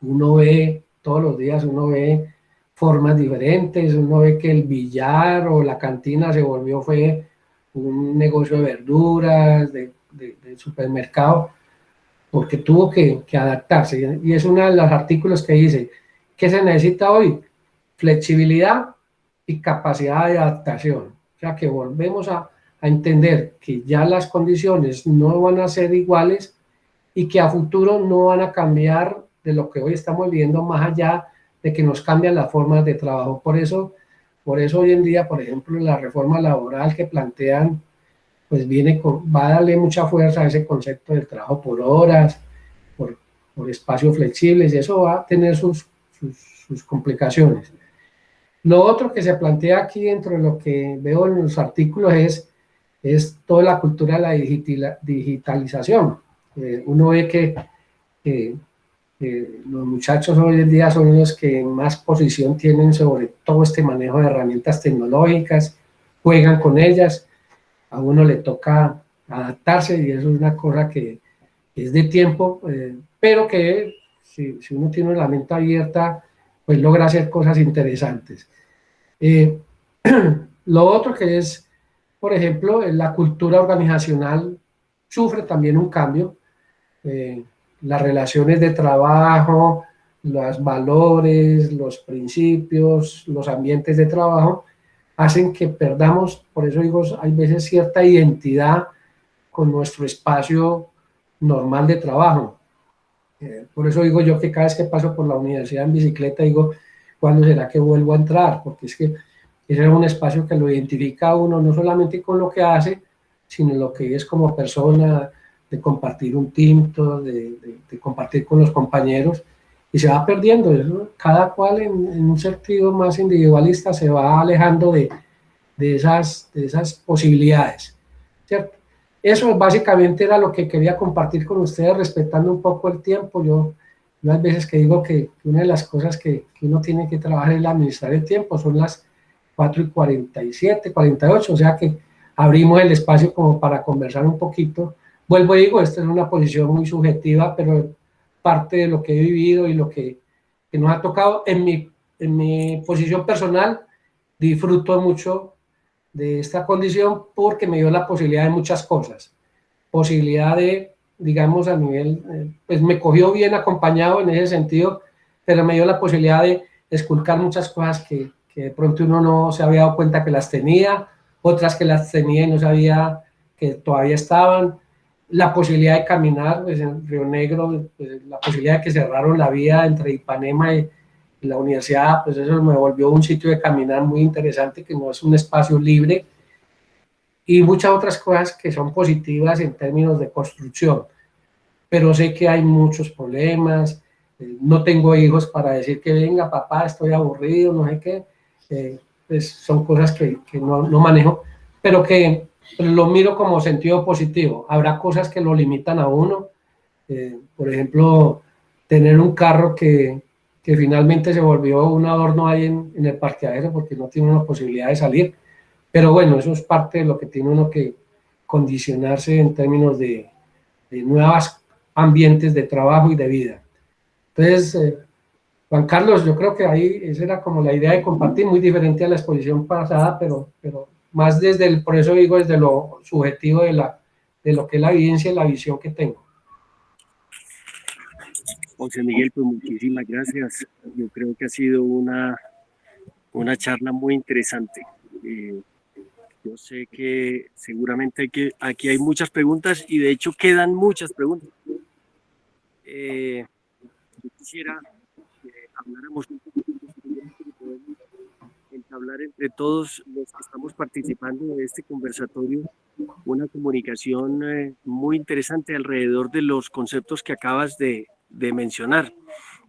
Uno ve, todos los días uno ve formas diferentes, uno ve que el billar o la cantina se volvió, fue un negocio de verduras, de supermercado, porque tuvo que adaptarse. Y es uno de los artículos que dice, ¿qué se necesita hoy? Flexibilidad y capacidad de adaptación. O sea, que volvemos a entender que ya las condiciones no van a ser iguales y que a futuro no van a cambiar de lo que hoy estamos viendo, más allá de que nos cambian las formas de trabajo. Por eso hoy en día, por ejemplo, la reforma laboral que plantean, pues va a darle mucha fuerza a ese concepto del trabajo por horas, por, por espacios flexibles, y eso va a tener sus complicaciones. Lo otro que se plantea aquí dentro de lo que veo en los artículos es toda la cultura de la digitalización. Uno ve que los muchachos hoy en día son los que más posición tienen sobre todo este manejo de herramientas tecnológicas, juegan con ellas, a uno le toca adaptarse y eso es una cosa que es de tiempo, pero que si uno tiene la mente abierta, pues logra hacer cosas interesantes. Eh, lo otro que es, por ejemplo, la cultura organizacional sufre también un cambio. Eh, las relaciones de trabajo, los valores, los principios, los ambientes de trabajo, hacen que perdamos, por eso digo, hay veces cierta identidad con nuestro espacio normal de trabajo. Por eso digo yo que cada vez que paso por la universidad en bicicleta, digo, ¿cuándo será que vuelvo a entrar? Porque es que ese es un espacio que lo identifica a uno no solamente con lo que hace, sino lo que es como persona, de compartir un tinto, de compartir con los compañeros, y se va perdiendo. Eso, cada cual en un sentido más individualista se va alejando de esas posibilidades, ¿cierto? Eso básicamente era lo que quería compartir con ustedes, respetando un poco el tiempo. Yo hay veces que digo que una de las cosas que uno tiene que trabajar es administrar el tiempo, son las 4:47, 48, o sea que abrimos el espacio como para conversar un poquito. Vuelvo y digo, esta es una posición muy subjetiva, pero parte de lo que he vivido y lo que nos ha tocado en mi posición personal, disfruto mucho de esta condición porque me dio la posibilidad de muchas cosas. Posibilidad de, digamos, a nivel, pues me cogió bien acompañado en ese sentido, pero me dio la posibilidad de esculcar muchas cosas que de pronto uno no se había dado cuenta que las tenía, otras que las tenía y no sabía que todavía estaban. La posibilidad de caminar pues, en Río Negro, pues, la posibilidad de que cerraron la vía entre Ipanema y la universidad, pues eso me volvió un sitio de caminar muy interesante, que no es un espacio libre, y muchas otras cosas que son positivas en términos de construcción. Pero sé que hay muchos problemas, no tengo hijos para decir que venga papá, estoy aburrido, no sé qué, pues son cosas que no manejo, pero que lo miro como sentido positivo. Habrá cosas que lo limitan a uno, por ejemplo, tener un carro que finalmente se volvió un adorno ahí en el parqueadero porque no tiene una posibilidad de salir. Pero bueno, eso es parte de lo que tiene uno que condicionarse en términos de nuevos ambientes de trabajo y de vida. Entonces, Juan Carlos, yo creo que ahí esa era como la idea de compartir, muy diferente a la exposición pasada, pero más por eso digo, desde lo subjetivo de lo que es la evidencia y la visión que tengo. José Miguel, pues muchísimas gracias. Yo creo que ha sido una charla muy interesante. Yo sé que seguramente aquí hay muchas preguntas y de hecho quedan muchas preguntas. Yo quisiera que habláramos un poquito, entablar entre todos los que estamos participando de este conversatorio una comunicación muy interesante alrededor de los conceptos que acabas de mencionar.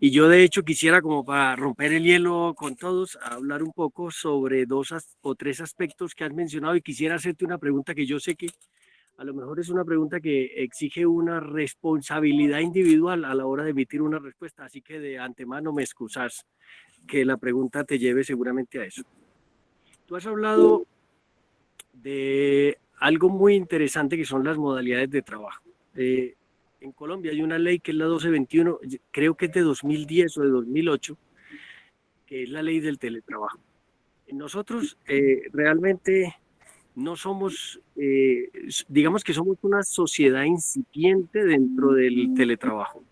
Y yo de hecho quisiera, como para romper el hielo con todos, hablar un poco sobre dos o tres aspectos que has mencionado, y quisiera hacerte una pregunta que yo sé que a lo mejor es una pregunta que exige una responsabilidad individual a la hora de emitir una respuesta, así que de antemano me excusas que la pregunta te lleve seguramente a eso. Tú has hablado de algo muy interesante que son las modalidades de trabajo. En Colombia hay una ley que es la 1221, creo que es de 2010 o de 2008, que es la ley del teletrabajo. Nosotros realmente no somos, digamos que somos una sociedad incipiente dentro del teletrabajo.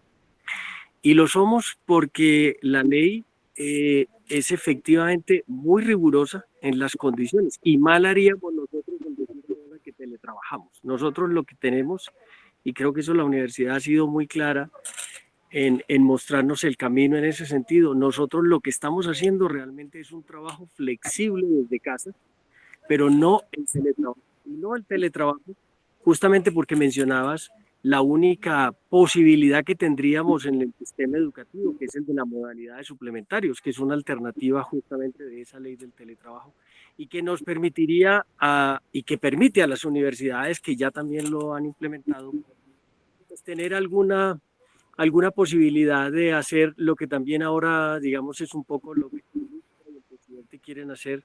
Y lo somos porque la ley es efectivamente muy rigurosa en las condiciones, y mal haríamos nosotros en decir ahora que teletrabajamos. Nosotros lo que tenemos, y creo que eso la universidad ha sido muy clara en mostrarnos el camino en ese sentido, nosotros lo que estamos haciendo realmente es un trabajo flexible desde casa, pero no el teletrabajo. Y no el teletrabajo, justamente porque mencionabas la única posibilidad que tendríamos en el sistema educativo, que es el de la modalidad de suplementarios, que es una alternativa justamente de esa ley del teletrabajo, y que nos permitiría, y que permite a las universidades que ya también lo han implementado, pues tener alguna posibilidad de hacer lo que también ahora, digamos, es un poco lo que el presidente quieren hacer,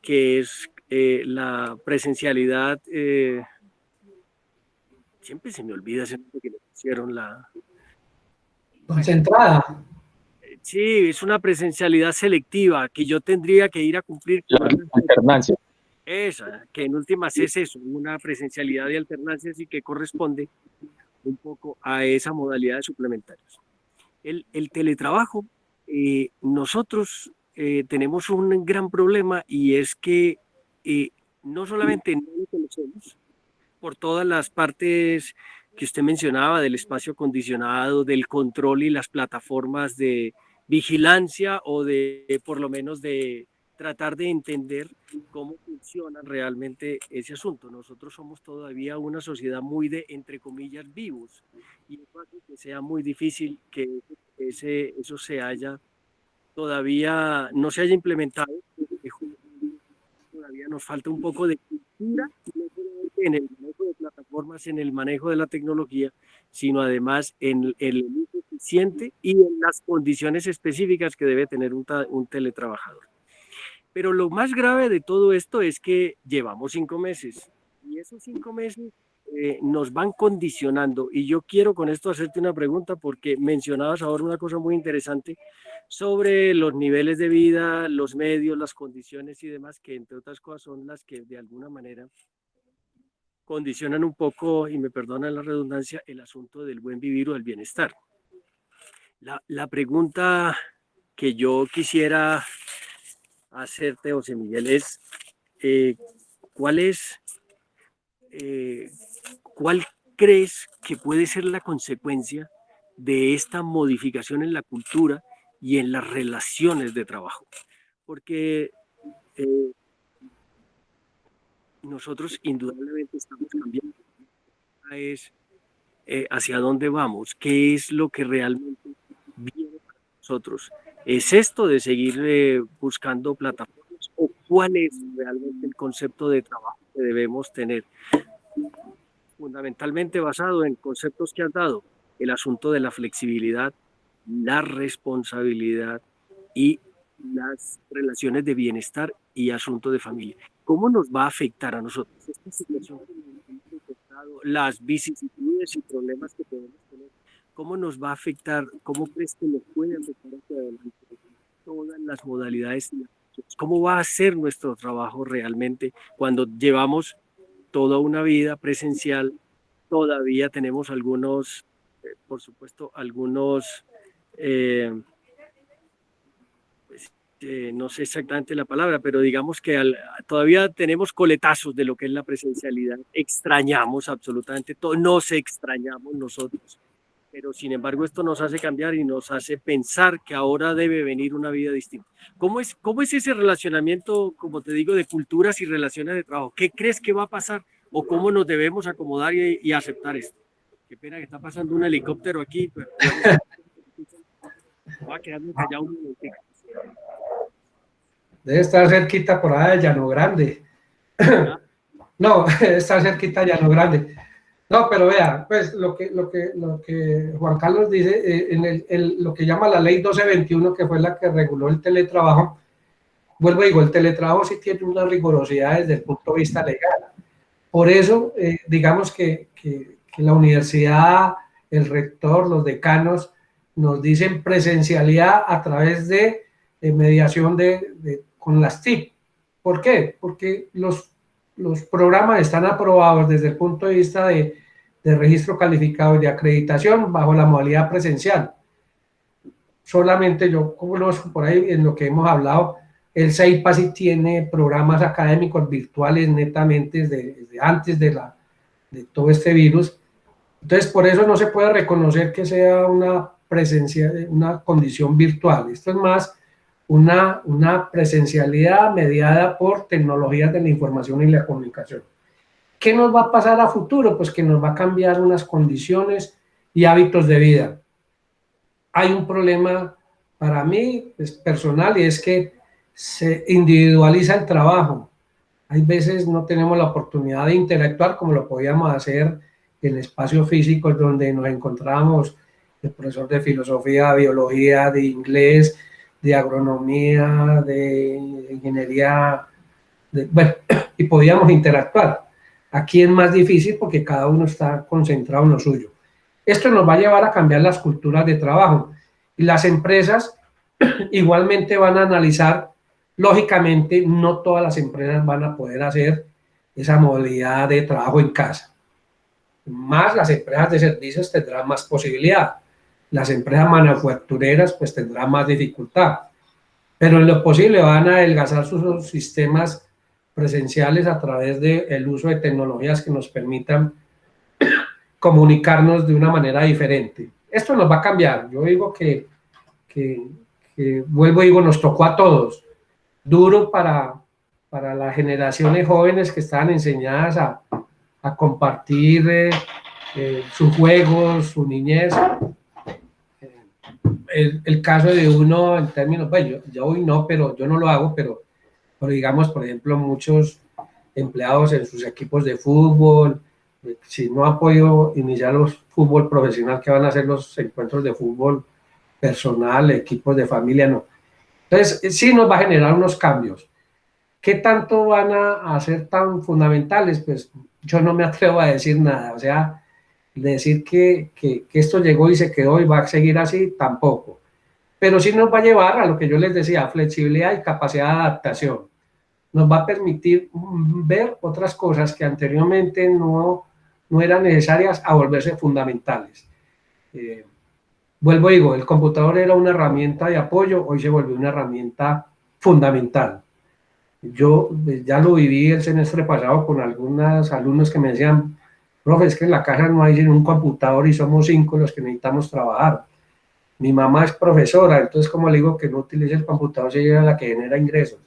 que es la presencialidad. Siempre se me olvida ese nombre que le pusieron Concentrada. Sí, es una presencialidad selectiva que yo tendría que ir a cumplir con alternancia. Esa, que en últimas es eso, una presencialidad de alternancia, y que corresponde un poco a esa modalidad de suplementarios. El teletrabajo, nosotros tenemos un gran problema, y es que no solamente no lo conocemos por todas las partes que usted mencionaba, del espacio acondicionado, del control y las plataformas de vigilancia, o de por lo menos de tratar de entender cómo funciona realmente ese asunto. Nosotros somos todavía una sociedad muy de, entre comillas, vivos, y eso hace que sea muy difícil que eso se haya, todavía no se haya implementado, porque todavía nos falta un poco de cultura, no solamente en el manejo de plataformas, en el manejo de la tecnología, sino además en el uso eficiente y en las condiciones específicas que debe tener un teletrabajador. Pero lo más grave de todo esto es que llevamos 5 meses, y esos 5 meses nos van condicionando. Y yo quiero con esto hacerte una pregunta, porque mencionabas ahora una cosa muy interesante sobre los niveles de vida, los medios, las condiciones y demás, que entre otras cosas son las que de alguna manera condicionan un poco, y me perdonan la redundancia, el asunto del buen vivir o del bienestar. La pregunta que yo quisiera hacerte, José Miguel, es ¿cuál es, cuál crees que puede ser la consecuencia de esta modificación en la cultura y en las relaciones de trabajo? Porque eh, nosotros indudablemente estamos cambiando. Es hacia dónde vamos, qué es lo que realmente viene para nosotros. ¿Es esto de seguir buscando plataformas, o cuál es realmente el concepto de trabajo que debemos tener? Fundamentalmente basado en conceptos que has dado, el asunto de la flexibilidad, la responsabilidad y las relaciones de bienestar y asunto de familia. ¿Cómo nos va a afectar a nosotros esta situación que hemos encontrado, las vicisitudes y problemas que podemos tener? ¿Cómo nos va a afectar? ¿Cómo crees que nos puede afectar hacia adelante todas las modalidades? ¿Cómo va a ser nuestro trabajo realmente cuando llevamos toda una vida presencial? Todavía tenemos algunos, por supuesto, algunos, pues, no sé exactamente la palabra, pero digamos que todavía tenemos coletazos de lo que es la presencialidad. Extrañamos absolutamente todo, nos extrañamos nosotros, pero sin embargo esto nos hace cambiar y nos hace pensar que ahora debe venir una vida distinta. Cómo es ese relacionamiento, como te digo, de culturas y relaciones de trabajo? ¿Qué crees que va a pasar, o cómo nos debemos acomodar y aceptar esto? Qué pena que está pasando un helicóptero aquí. Pero... Voy a quedarme callado un momentico. Debe estar cerquita por allá de Llano Grande. ¿Ah? No, debe estar cerquita de Llano Grande. No, pero vea, pues lo que Juan Carlos dice, lo que llama la ley 1221, que fue la que reguló el teletrabajo, vuelvo a digo, el teletrabajo sí tiene una rigurosidad desde el punto de vista legal. Por eso, digamos que la universidad, el rector, los decanos, nos dicen presencialidad a través de mediación con las TIC. ¿Por qué? Porque los programas están aprobados desde el punto de vista de registro calificado y de acreditación bajo la modalidad presencial. Solamente yo conozco por ahí en lo que hemos hablado, el CEIPA sí tiene programas académicos virtuales netamente desde antes de todo este virus. Entonces, por eso no se puede reconocer que sea una presencia, una condición virtual. Esto es más una presencialidad mediada por tecnologías de la información y la comunicación. ¿Qué nos va a pasar a futuro? Pues que nos va a cambiar unas condiciones y hábitos de vida. Hay un problema para mí personal y es que se individualiza el trabajo. Hay veces no tenemos la oportunidad de interactuar como lo podíamos hacer en espacios físicos donde nos encontrábamos el profesor de filosofía, biología, de inglés, de agronomía, de ingeniería, bueno, y podíamos interactuar. Aquí es más difícil porque cada uno está concentrado en lo suyo. Esto nos va a llevar a cambiar las culturas de trabajo y las empresas igualmente van a analizar. Lógicamente, no todas las empresas van a poder hacer esa modalidad de trabajo en casa. Más las empresas de servicios tendrán más posibilidad. Las empresas manufactureras pues tendrán más dificultad. Pero en lo posible van a adelgazar sus sistemas presenciales a través del uso de tecnologías que nos permitan comunicarnos de una manera diferente. Esto nos va a cambiar. Yo digo que vuelvo y digo, nos tocó a todos. Duro para las generaciones jóvenes que están enseñadas a compartir sus juegos, su niñez. El caso de uno en términos, bueno, yo hoy no, pero yo no lo hago, pero digamos, por ejemplo, muchos empleados en sus equipos de fútbol, si no han podido iniciar los fútbol profesional, que van a hacer los encuentros de fútbol personal, equipos de familia, no. Entonces, sí nos va a generar unos cambios. ¿Qué tanto van a ser tan fundamentales? Pues yo no me atrevo a decir nada, o sea, decir que esto llegó y se quedó y va a seguir así, tampoco. Pero sí nos va a llevar a lo que yo les decía, flexibilidad y capacidad de adaptación. Nos va a permitir ver otras cosas que anteriormente no eran necesarias a volverse fundamentales. Vuelvo y digo, el computador era una herramienta de apoyo, hoy se volvió una herramienta fundamental. Yo ya lo viví el semestre pasado con algunos alumnos que me decían, profe, es que en la casa no hay un computador y somos 5 los que necesitamos trabajar. Mi mamá es profesora, entonces como le digo que no utilice el computador si ella es la que genera ingresos.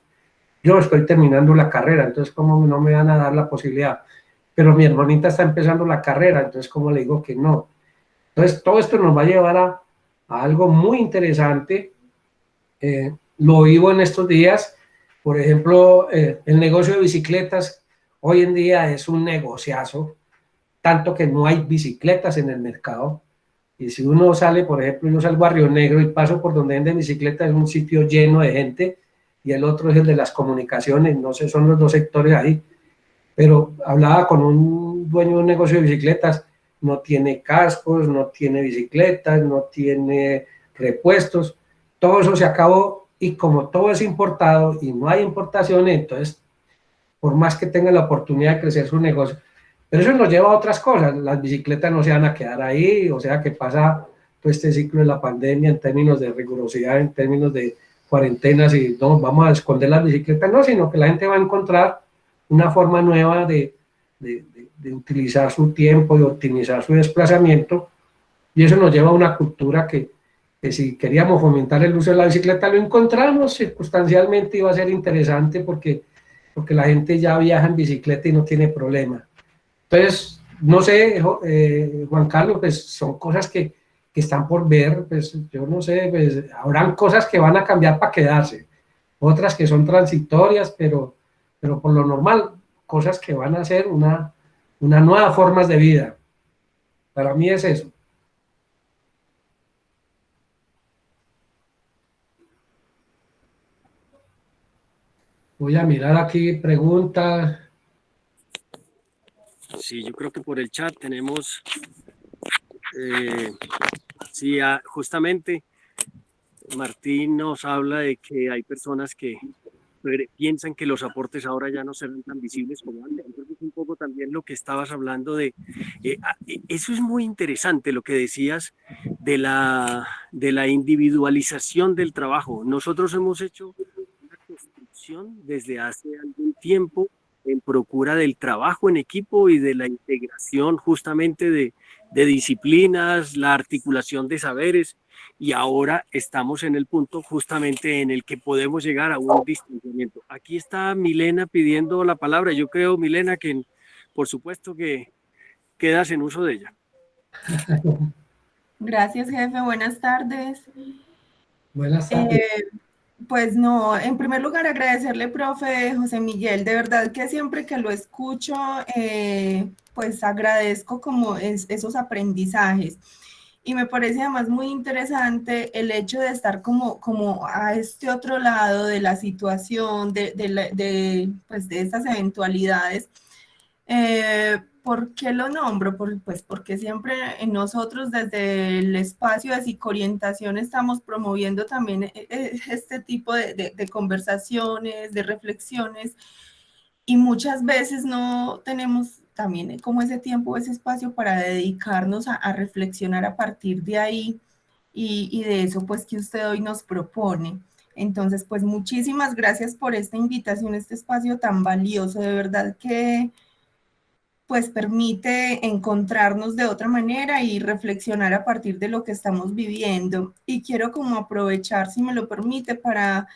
Yo estoy terminando la carrera, entonces como no me van a dar la posibilidad. Pero mi hermanita está empezando la carrera, entonces como le digo que no. Entonces todo esto nos va a llevar a algo muy interesante. Lo vivo en estos días. Por ejemplo, el negocio de bicicletas hoy en día es un negociazo, tanto que no hay bicicletas en el mercado. Y si uno sale, por ejemplo, yo salgo a Río Negro y paso por donde venden bicicletas, es un sitio lleno de gente, y el otro es el de las comunicaciones, no sé, son los dos sectores ahí. Pero hablaba con un dueño de un negocio de bicicletas, no tiene cascos, no tiene bicicletas, no tiene repuestos, todo eso se acabó, y como todo es importado y no hay importaciones, entonces, por más que tenga la oportunidad de crecer su negocio, pero eso nos lleva a otras cosas. Las bicicletas no se van a quedar ahí, o sea que pasa todo este ciclo de la pandemia en términos de rigurosidad, en términos de cuarentenas, y no vamos a esconder las bicicletas, no, sino que la gente va a encontrar una forma nueva de utilizar su tiempo, de optimizar su desplazamiento, y eso nos lleva a una cultura que si queríamos fomentar el uso de la bicicleta, lo encontramos circunstancialmente, y va a ser interesante porque la gente ya viaja en bicicleta y no tiene problema. Entonces, no sé, Juan Carlos, pues son cosas que que están por ver, pues yo no sé, pues habrán cosas que van a cambiar para quedarse, otras que son transitorias, pero por lo normal, cosas que van a ser una nueva formas de vida. Para mí es eso. Voy a mirar aquí preguntas. Sí, yo creo que por el chat tenemos, sí, justamente Martín nos habla de que hay personas que piensan que los aportes ahora ya no serán tan visibles como antes. Entonces, un poco también lo que estabas hablando de, eso es muy interesante lo que decías de la individualización del trabajo. Nosotros hemos hecho una construcción desde hace algún tiempo en procura del trabajo en equipo y de la integración justamente de disciplinas, la articulación de saberes, y ahora estamos en el punto justamente en el que podemos llegar a un distanciamiento. Aquí está Milena pidiendo la palabra. Yo creo, Milena, que por supuesto que quedas en uso de ella. Gracias, jefe. Buenas tardes. Buenas tardes. Pues no, en primer lugar agradecerle, profe José Miguel, de verdad que siempre que lo escucho, pues agradezco como esos aprendizajes. Y me parece además muy interesante el hecho de estar como a este otro lado de la situación, pues de estas eventualidades. ¿Por qué lo nombro? Pues porque siempre en nosotros desde el espacio de psicoorientación estamos promoviendo también este tipo de conversaciones, de reflexiones, y muchas veces no tenemos también como ese tiempo, ese espacio para dedicarnos a reflexionar a partir de ahí y de eso pues que usted hoy nos propone. Entonces, pues muchísimas gracias por esta invitación, este espacio tan valioso, de verdad que pues permite encontrarnos de otra manera y reflexionar a partir de lo que estamos viviendo. Y quiero como aprovechar, si me lo permite, para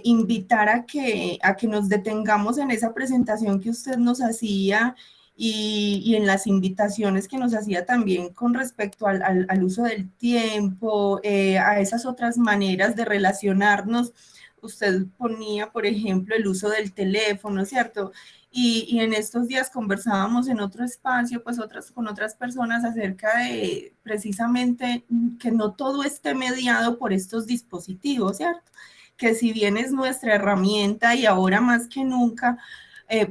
invitar a que nos detengamos en esa presentación que usted nos hacía y en las invitaciones que nos hacía también con respecto al uso del tiempo, a esas otras maneras de relacionarnos. Usted ponía, por ejemplo, el uso del teléfono, ¿cierto? Y en estos días conversábamos en otro espacio, pues con otras personas acerca de precisamente que no todo esté mediado por estos dispositivos, ¿cierto? Que si bien es nuestra herramienta y ahora más que nunca,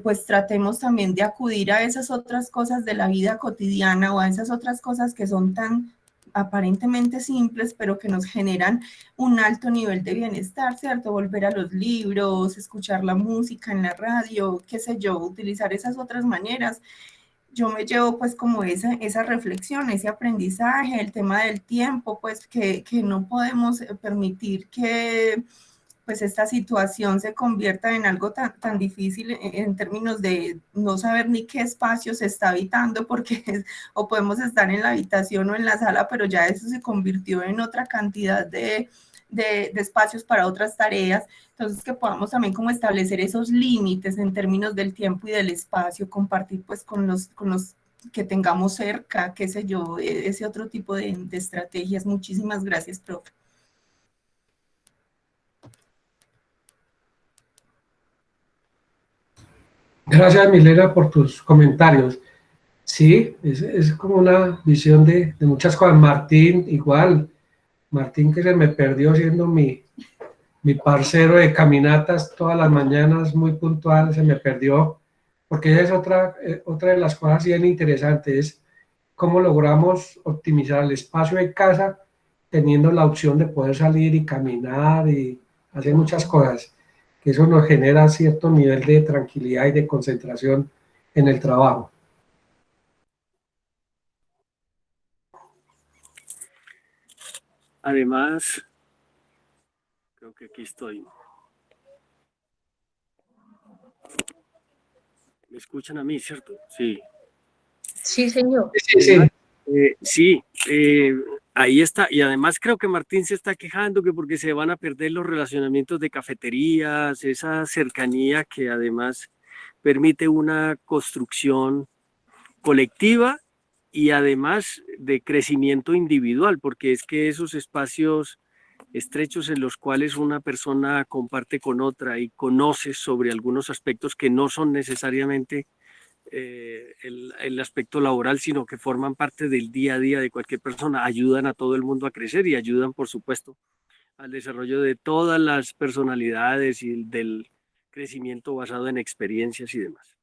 pues tratemos también de acudir a esas otras cosas de la vida cotidiana o a esas otras cosas que son tan aparentemente simples, pero que nos generan un alto nivel de bienestar, ¿cierto? Volver a los libros, escuchar la música en la radio, qué sé yo, utilizar esas otras maneras. Yo me llevo pues como esa reflexión, ese aprendizaje, el tema del tiempo, pues que no podemos permitir que pues esta situación se convierta en algo tan difícil en términos de no saber ni qué espacio se está habitando, porque o podemos estar en la habitación o en la sala, pero ya eso se convirtió en otra cantidad de espacios para otras tareas. Entonces que podamos también como establecer esos límites en términos del tiempo y del espacio, compartir pues con los que tengamos cerca, qué sé yo, ese otro tipo de estrategias. Muchísimas gracias, profe. Gracias, Milena, por tus comentarios. Sí, es como una visión de muchas cosas. Martín, igual. Martín, que se me perdió siendo mi parcero de caminatas todas las mañanas, muy puntual, se me perdió, porque esa es otra de las cosas bien interesantes, es cómo logramos optimizar el espacio de casa teniendo la opción de poder salir y caminar y hacer muchas cosas, que eso nos genera cierto nivel de tranquilidad y de concentración en el trabajo. Además, creo que aquí estoy. ¿Me escuchan a mí, cierto? Sí. Sí, señor. Sí, ahí está. Y además creo que Martín se está quejando que porque se van a perder los relacionamientos de cafeterías, esa cercanía que además permite una construcción colectiva y además de crecimiento individual, porque es que esos espacios estrechos en los cuales una persona comparte con otra y conoce sobre algunos aspectos que no son necesariamente el aspecto laboral, sino que forman parte del día a día de cualquier persona, ayudan a todo el mundo a crecer y ayudan, por supuesto, al desarrollo de todas las personalidades y del crecimiento basado en experiencias y demás.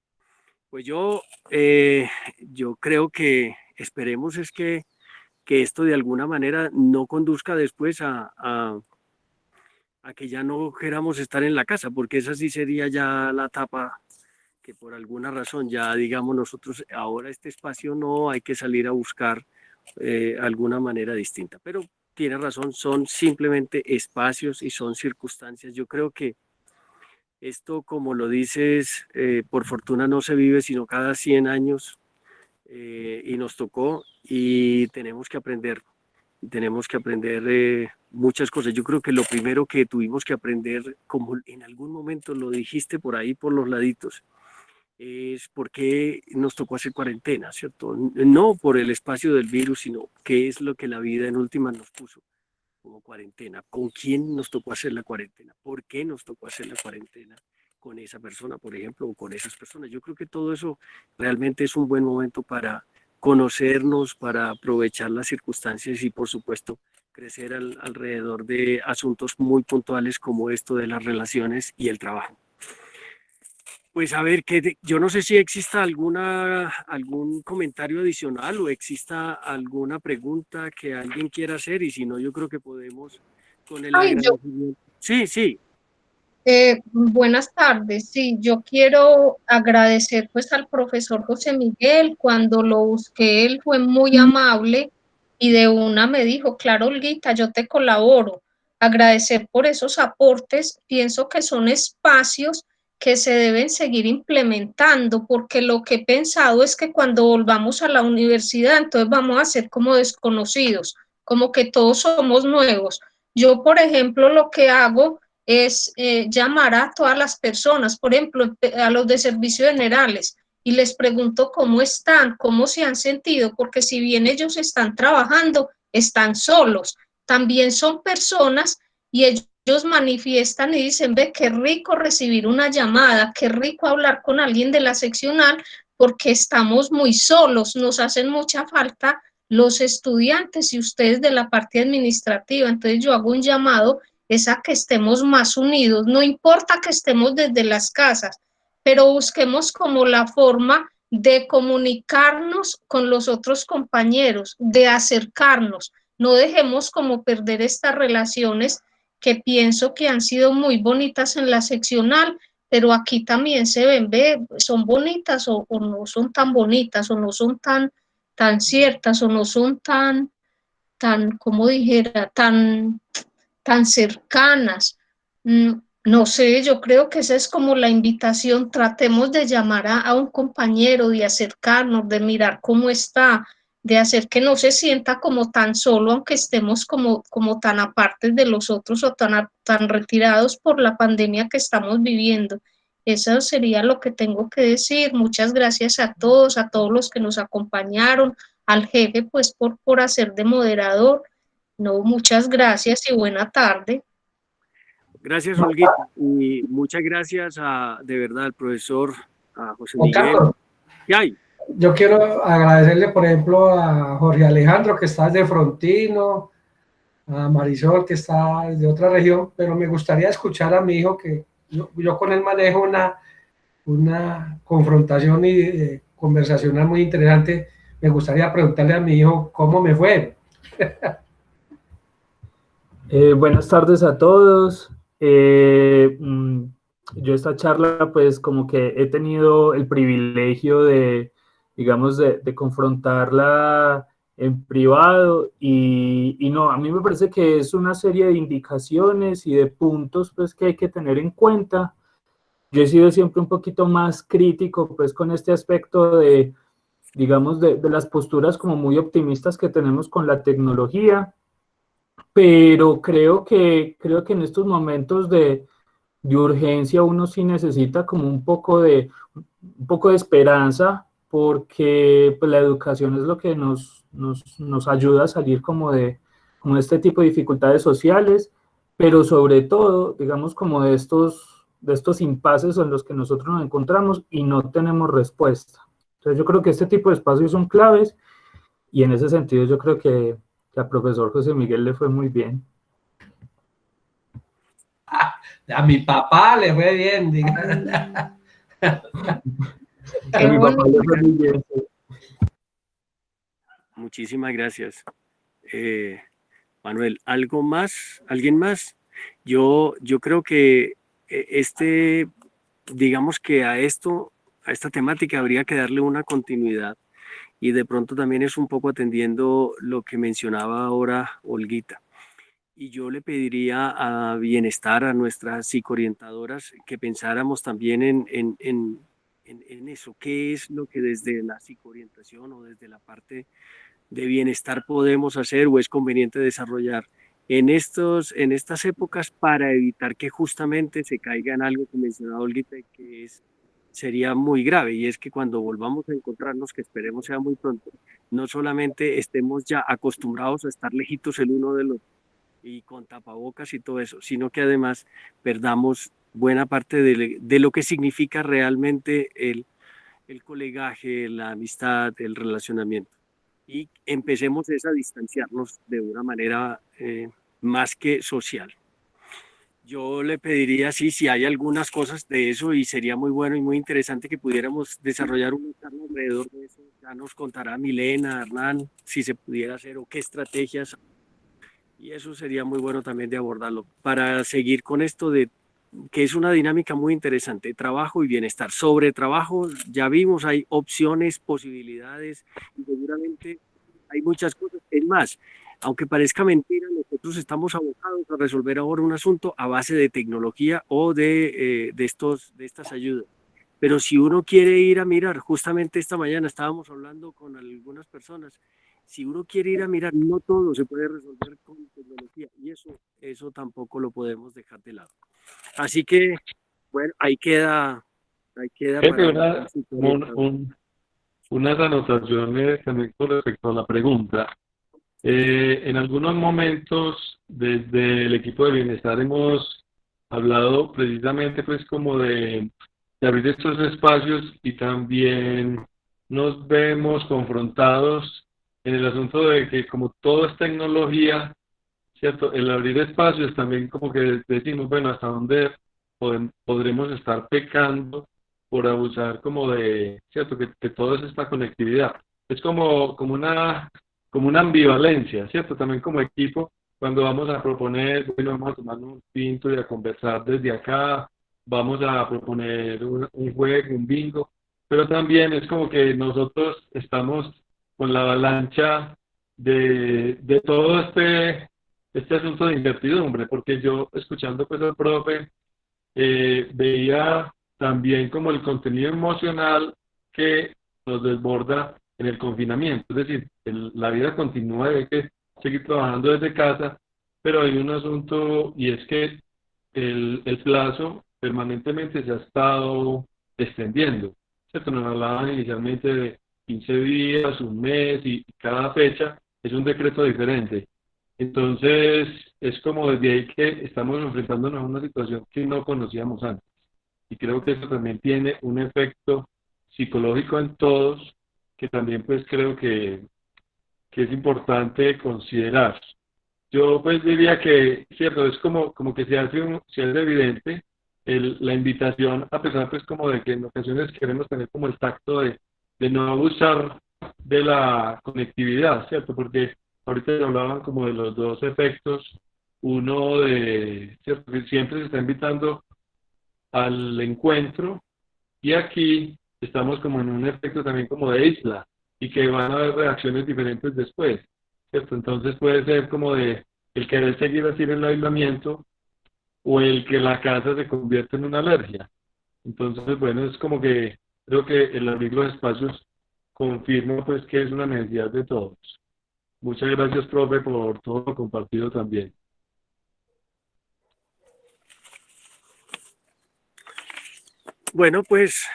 Pues yo creo que esperemos es que esto de alguna manera no conduzca después a que ya no queramos estar en la casa, porque esa sí sería ya la etapa que por alguna razón ya digamos nosotros ahora este espacio no hay que salir a buscar alguna manera distinta. Pero tiene razón, son simplemente espacios y son circunstancias. Yo creo que esto, como lo dices, por fortuna no se vive sino cada 100 años y nos tocó y tenemos que aprender. Tenemos que aprender muchas cosas. Yo creo que lo primero que tuvimos que aprender, como en algún momento lo dijiste por ahí por los laditos, es por qué nos tocó hacer cuarentena, ¿cierto? No por el espacio del virus, sino qué es lo que la vida en última nos puso como cuarentena. ¿Con quién nos tocó hacer la cuarentena? ¿Por qué nos tocó hacer la cuarentena con esa persona, por ejemplo, o con esas personas? Yo creo que todo eso realmente es un buen momento para conocernos, para aprovechar las circunstancias y, por supuesto, crecer alrededor de asuntos muy puntuales como esto de las relaciones y el trabajo. Pues a ver, yo no sé si exista algún comentario adicional o exista alguna pregunta que alguien quiera hacer y si no, yo creo que podemos con el agradecimiento. Sí, sí. Buenas tardes. Sí, yo quiero agradecer pues al profesor José Miguel. Cuando lo busqué, él fue muy amable y de una me dijo, claro, Olguita, yo te colaboro. Agradecer por esos aportes. Pienso que son espacios que se deben seguir implementando, porque lo que he pensado es que cuando volvamos a la universidad, entonces vamos a ser como desconocidos, como que todos somos nuevos. Yo, por ejemplo, lo que hago es llamar a todas las personas, por ejemplo, a los de servicios generales, y les pregunto cómo están, cómo se han sentido, porque si bien ellos están trabajando, están solos, también son personas y ellos manifiestan y dicen, ve, qué rico recibir una llamada, qué rico hablar con alguien de la seccional, porque estamos muy solos, nos hacen mucha falta los estudiantes y ustedes de la parte administrativa. Entonces yo hago un llamado es a que estemos más unidos, no importa que estemos desde las casas, pero busquemos como la forma de comunicarnos con los otros compañeros, de acercarnos, no dejemos como perder estas relaciones que pienso que han sido muy bonitas en la seccional, pero aquí también se ven, son bonitas o no son tan bonitas, o no son tan ciertas, o no son tan, como dijera, tan cercanas. No sé, yo creo que esa es como la invitación. Tratemos de llamar a un compañero, de acercarnos, de mirar cómo está, de hacer que no se sienta como tan solo, aunque estemos como tan apartes de los otros o tan retirados por la pandemia que estamos viviendo. Eso sería lo que tengo que decir. Muchas gracias a todos los que nos acompañaron, al jefe pues por hacer de moderador. No, muchas gracias y buena tarde. Gracias, Olguita, y muchas gracias de verdad al profesor a José Miguel. Carlos, ¿Qué hay? yo quiero agradecerle, por ejemplo, a Jorge Alejandro, que está desde Frontino, a Marisol, que está de otra región, pero me gustaría escuchar a mi hijo, que yo con él manejo una confrontación y conversacional muy interesante. Me gustaría preguntarle a mi hijo cómo me fue. Buenas tardes a todos. Yo esta charla pues como que he tenido el privilegio de, digamos, de confrontarla en privado y no, a mí me parece que es una serie de indicaciones y de puntos pues que hay que tener en cuenta. Yo he sido siempre un poquito más crítico pues con este aspecto de, digamos, de las posturas como muy optimistas que tenemos con la tecnología, pero creo que en estos momentos de urgencia uno sí necesita como un poco de esperanza, porque pues, la educación es lo que nos ayuda a salir como de este tipo de dificultades sociales, pero sobre todo, digamos, como de estos impases en los que nosotros nos encontramos y no tenemos respuesta. Entonces yo creo que este tipo de espacios son claves y en ese sentido yo creo que al profesor José Miguel le fue muy bien. A mi papá le fue bien, diga. A mi papá le fue muy bien. Muchísimas gracias. Manuel, ¿algo más? ¿Alguien más? Yo creo que digamos que a esta temática habría que darle una continuidad y de pronto también es un poco atendiendo lo que mencionaba ahora Olguita. Y yo le pediría a Bienestar, a nuestras psicoorientadoras, que pensáramos también en eso, qué es lo que desde la psicoorientación o desde la parte de bienestar podemos hacer o es conveniente desarrollar en estas épocas para evitar que justamente se caiga en algo que mencionaba Olguita y que sería muy grave, y es que cuando volvamos a encontrarnos, que esperemos sea muy pronto, no solamente estemos ya acostumbrados a estar lejitos el uno del otro y con tapabocas y todo eso, sino que además perdamos buena parte de lo que significa realmente el colegaje, la amistad, el relacionamiento. Y empecemos a distanciarnos de una manera más que social. Yo le pediría, sí, si hay algunas cosas de eso y sería muy bueno y muy interesante que pudiéramos desarrollar una charla alrededor de eso. Ya nos contará Milena, Hernán, si se pudiera hacer o qué estrategias. Y eso sería muy bueno también de abordarlo para seguir con esto de que es una dinámica muy interesante, trabajo y bienestar. Sobre trabajo, ya vimos, hay opciones, posibilidades y seguramente hay muchas cosas. Es más, aunque parezca mentira, nosotros estamos abocados a resolver ahora un asunto a base de tecnología o de estas ayudas. Pero si uno quiere ir a mirar, justamente esta mañana estábamos hablando con algunas personas, si uno quiere ir a mirar, no todo se puede resolver con tecnología y eso tampoco lo podemos dejar de lado. Así que, bueno, ahí queda Jefe, para unas anotaciones también con respecto a la pregunta. En algunos momentos, desde el equipo de bienestar hemos hablado precisamente pues como de abrir estos espacios y también nos vemos confrontados en el asunto de que como todo es tecnología, ¿cierto? El abrir espacios también como que decimos, bueno, hasta dónde podremos estar pecando por abusar como de, ¿cierto? Que todo es esta conectividad. Es como una ambivalencia, ¿cierto? También como equipo, cuando vamos a proponer, bueno, vamos a tomar un tinto y a conversar desde acá, vamos a proponer un juego, un bingo, pero también es como que nosotros estamos con la avalancha de todo este asunto de incertidumbre, porque yo escuchando pues al profe, veía también como el contenido emocional que nos desborda en el confinamiento, es decir, la vida continúa, hay que seguir trabajando desde casa, pero hay un asunto y es que el plazo permanentemente se ha estado extendiendo, ¿cierto? Nos hablaban inicialmente de 15 días, un mes y cada fecha es un decreto diferente. Entonces, es como desde ahí que estamos enfrentándonos a una situación que no conocíamos antes. Y creo que eso también tiene un efecto psicológico en todos, que también pues creo que es importante considerar. Yo pues diría que, cierto, es como que se hace evidente la invitación, a pesar pues como de que en ocasiones queremos tener como el tacto de no abusar de la conectividad, ¿cierto? Porque ahorita hablaban como de los dos efectos, uno de, ¿cierto? Que siempre se está invitando al encuentro y aquí estamos como en un efecto también como de isla y que van a haber reacciones diferentes después, ¿cierto? Entonces puede ser como de el querer seguir así en el aislamiento o el que la casa se convierte en una alergia. Entonces, bueno, es como que creo que el abrir los espacios confirma pues que es una necesidad de todos. Muchas gracias, profe, por todo lo compartido también. Bueno, pues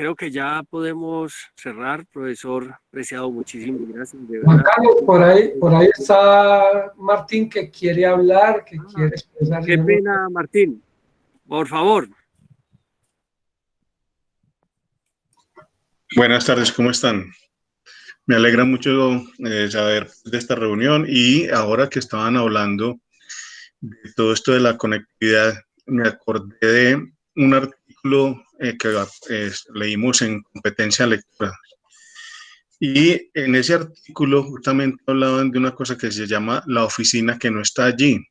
creo que ya podemos cerrar, profesor Preciado, muchísimas gracias. De Juan verdad. Carlos, por ahí está Martín que quiere hablar, que quiere expresar. Qué pena, Martín. Por favor. Buenas tardes, ¿cómo están? Me alegra mucho saber de esta reunión y ahora que estaban hablando de todo esto de la conectividad, me acordé de un artículo que leímos en Competencia Lectora. Y en ese artículo justamente hablaban de una cosa que se llama la oficina que no está allí.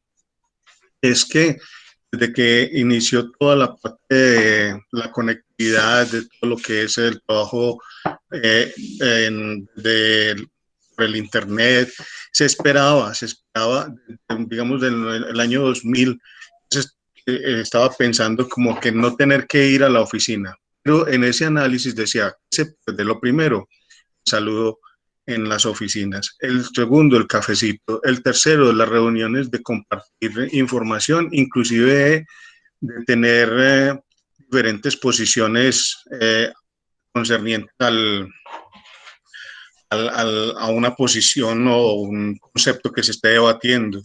Es que desde que inició toda la parte de la conectividad, de todo lo que es el trabajo por el Internet, se esperaba, digamos, del año 2000, entonces, estaba pensando como que no tener que ir a la oficina. Pero en ese análisis decía, se pierde lo primero, saludo en las oficinas. El segundo, el cafecito. El tercero, las reuniones de compartir información, inclusive de tener diferentes posiciones concernientes a una posición o un concepto que se esté debatiendo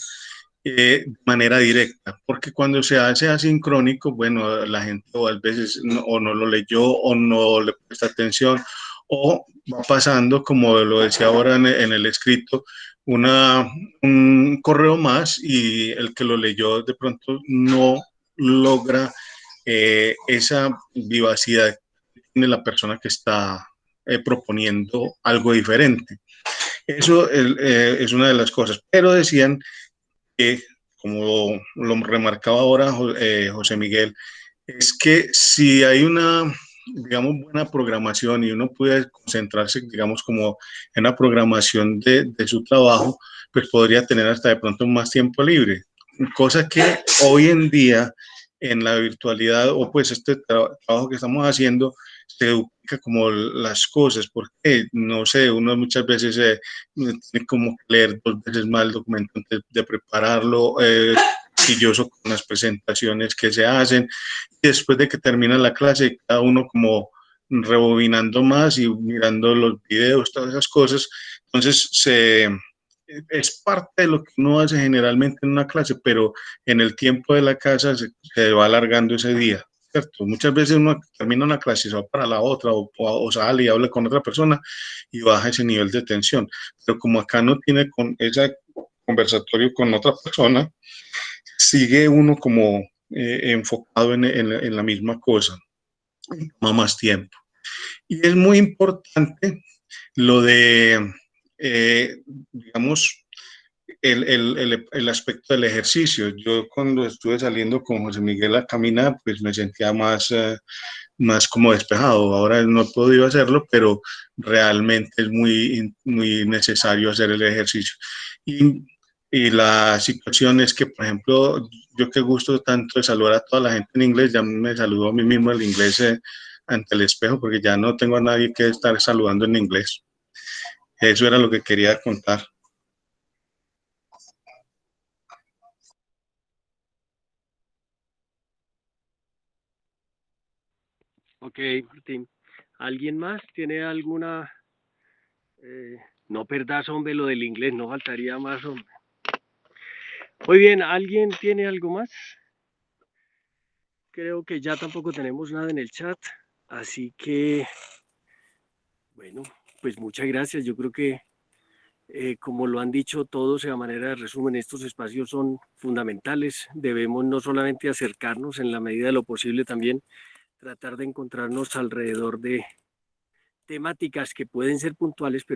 de manera directa, porque cuando se hace asincrónico, bueno, la gente o a veces o no lo leyó o no le presta atención o va pasando, como lo decía ahora en el escrito, un correo más y el que lo leyó de pronto no logra esa vivacidad que tiene la persona que está proponiendo algo diferente. Eso es una de las cosas, pero decían que, como lo remarcaba ahora José Miguel, es que si hay una, digamos, buena programación y uno puede concentrarse, digamos, como en la programación de su trabajo, pues podría tener hasta de pronto más tiempo libre, cosa que hoy en día en la virtualidad o pues este trabajo que estamos haciendo se duplica como las cosas, porque no sé, uno muchas veces tiene como que leer 2 veces más el documento antes de prepararlo, quilloso con las presentaciones que se hacen, y después de que termina la clase, cada uno como rebobinando más y mirando los videos, todas esas cosas, entonces es parte de lo que uno hace generalmente en una clase, pero en el tiempo de la casa se va alargando ese día, ¿cierto? Muchas veces uno termina una clase y se va para la otra o sale y habla con otra persona y baja ese nivel de tensión, pero como acá no tiene con ese conversatorio con otra persona, sigue uno como enfocado en la misma cosa, toma más tiempo. Y es muy importante lo de, digamos, el aspecto del ejercicio. Yo cuando estuve saliendo con José Miguel a caminar, pues me sentía más como despejado. Ahora no he podido hacerlo, pero realmente es muy necesario hacer el ejercicio. Y la situación es que, por ejemplo, yo que gusto tanto de saludar a toda la gente en inglés, ya me saludo a mí mismo el inglés ante el espejo, porque ya no tengo a nadie que estar saludando en inglés. Eso era lo que quería contar. Ok, Martín. ¿Alguien más tiene alguna? No perdas, hombre, lo del inglés, no faltaría más, hombre. Muy bien, ¿alguien tiene algo más? Creo que ya tampoco tenemos nada en el chat, así que, bueno, pues muchas gracias. Yo creo que, como lo han dicho todos, a manera de resumen, estos espacios son fundamentales. Debemos no solamente acercarnos en la medida de lo posible, también tratar de encontrarnos alrededor de temáticas que pueden ser puntuales, pero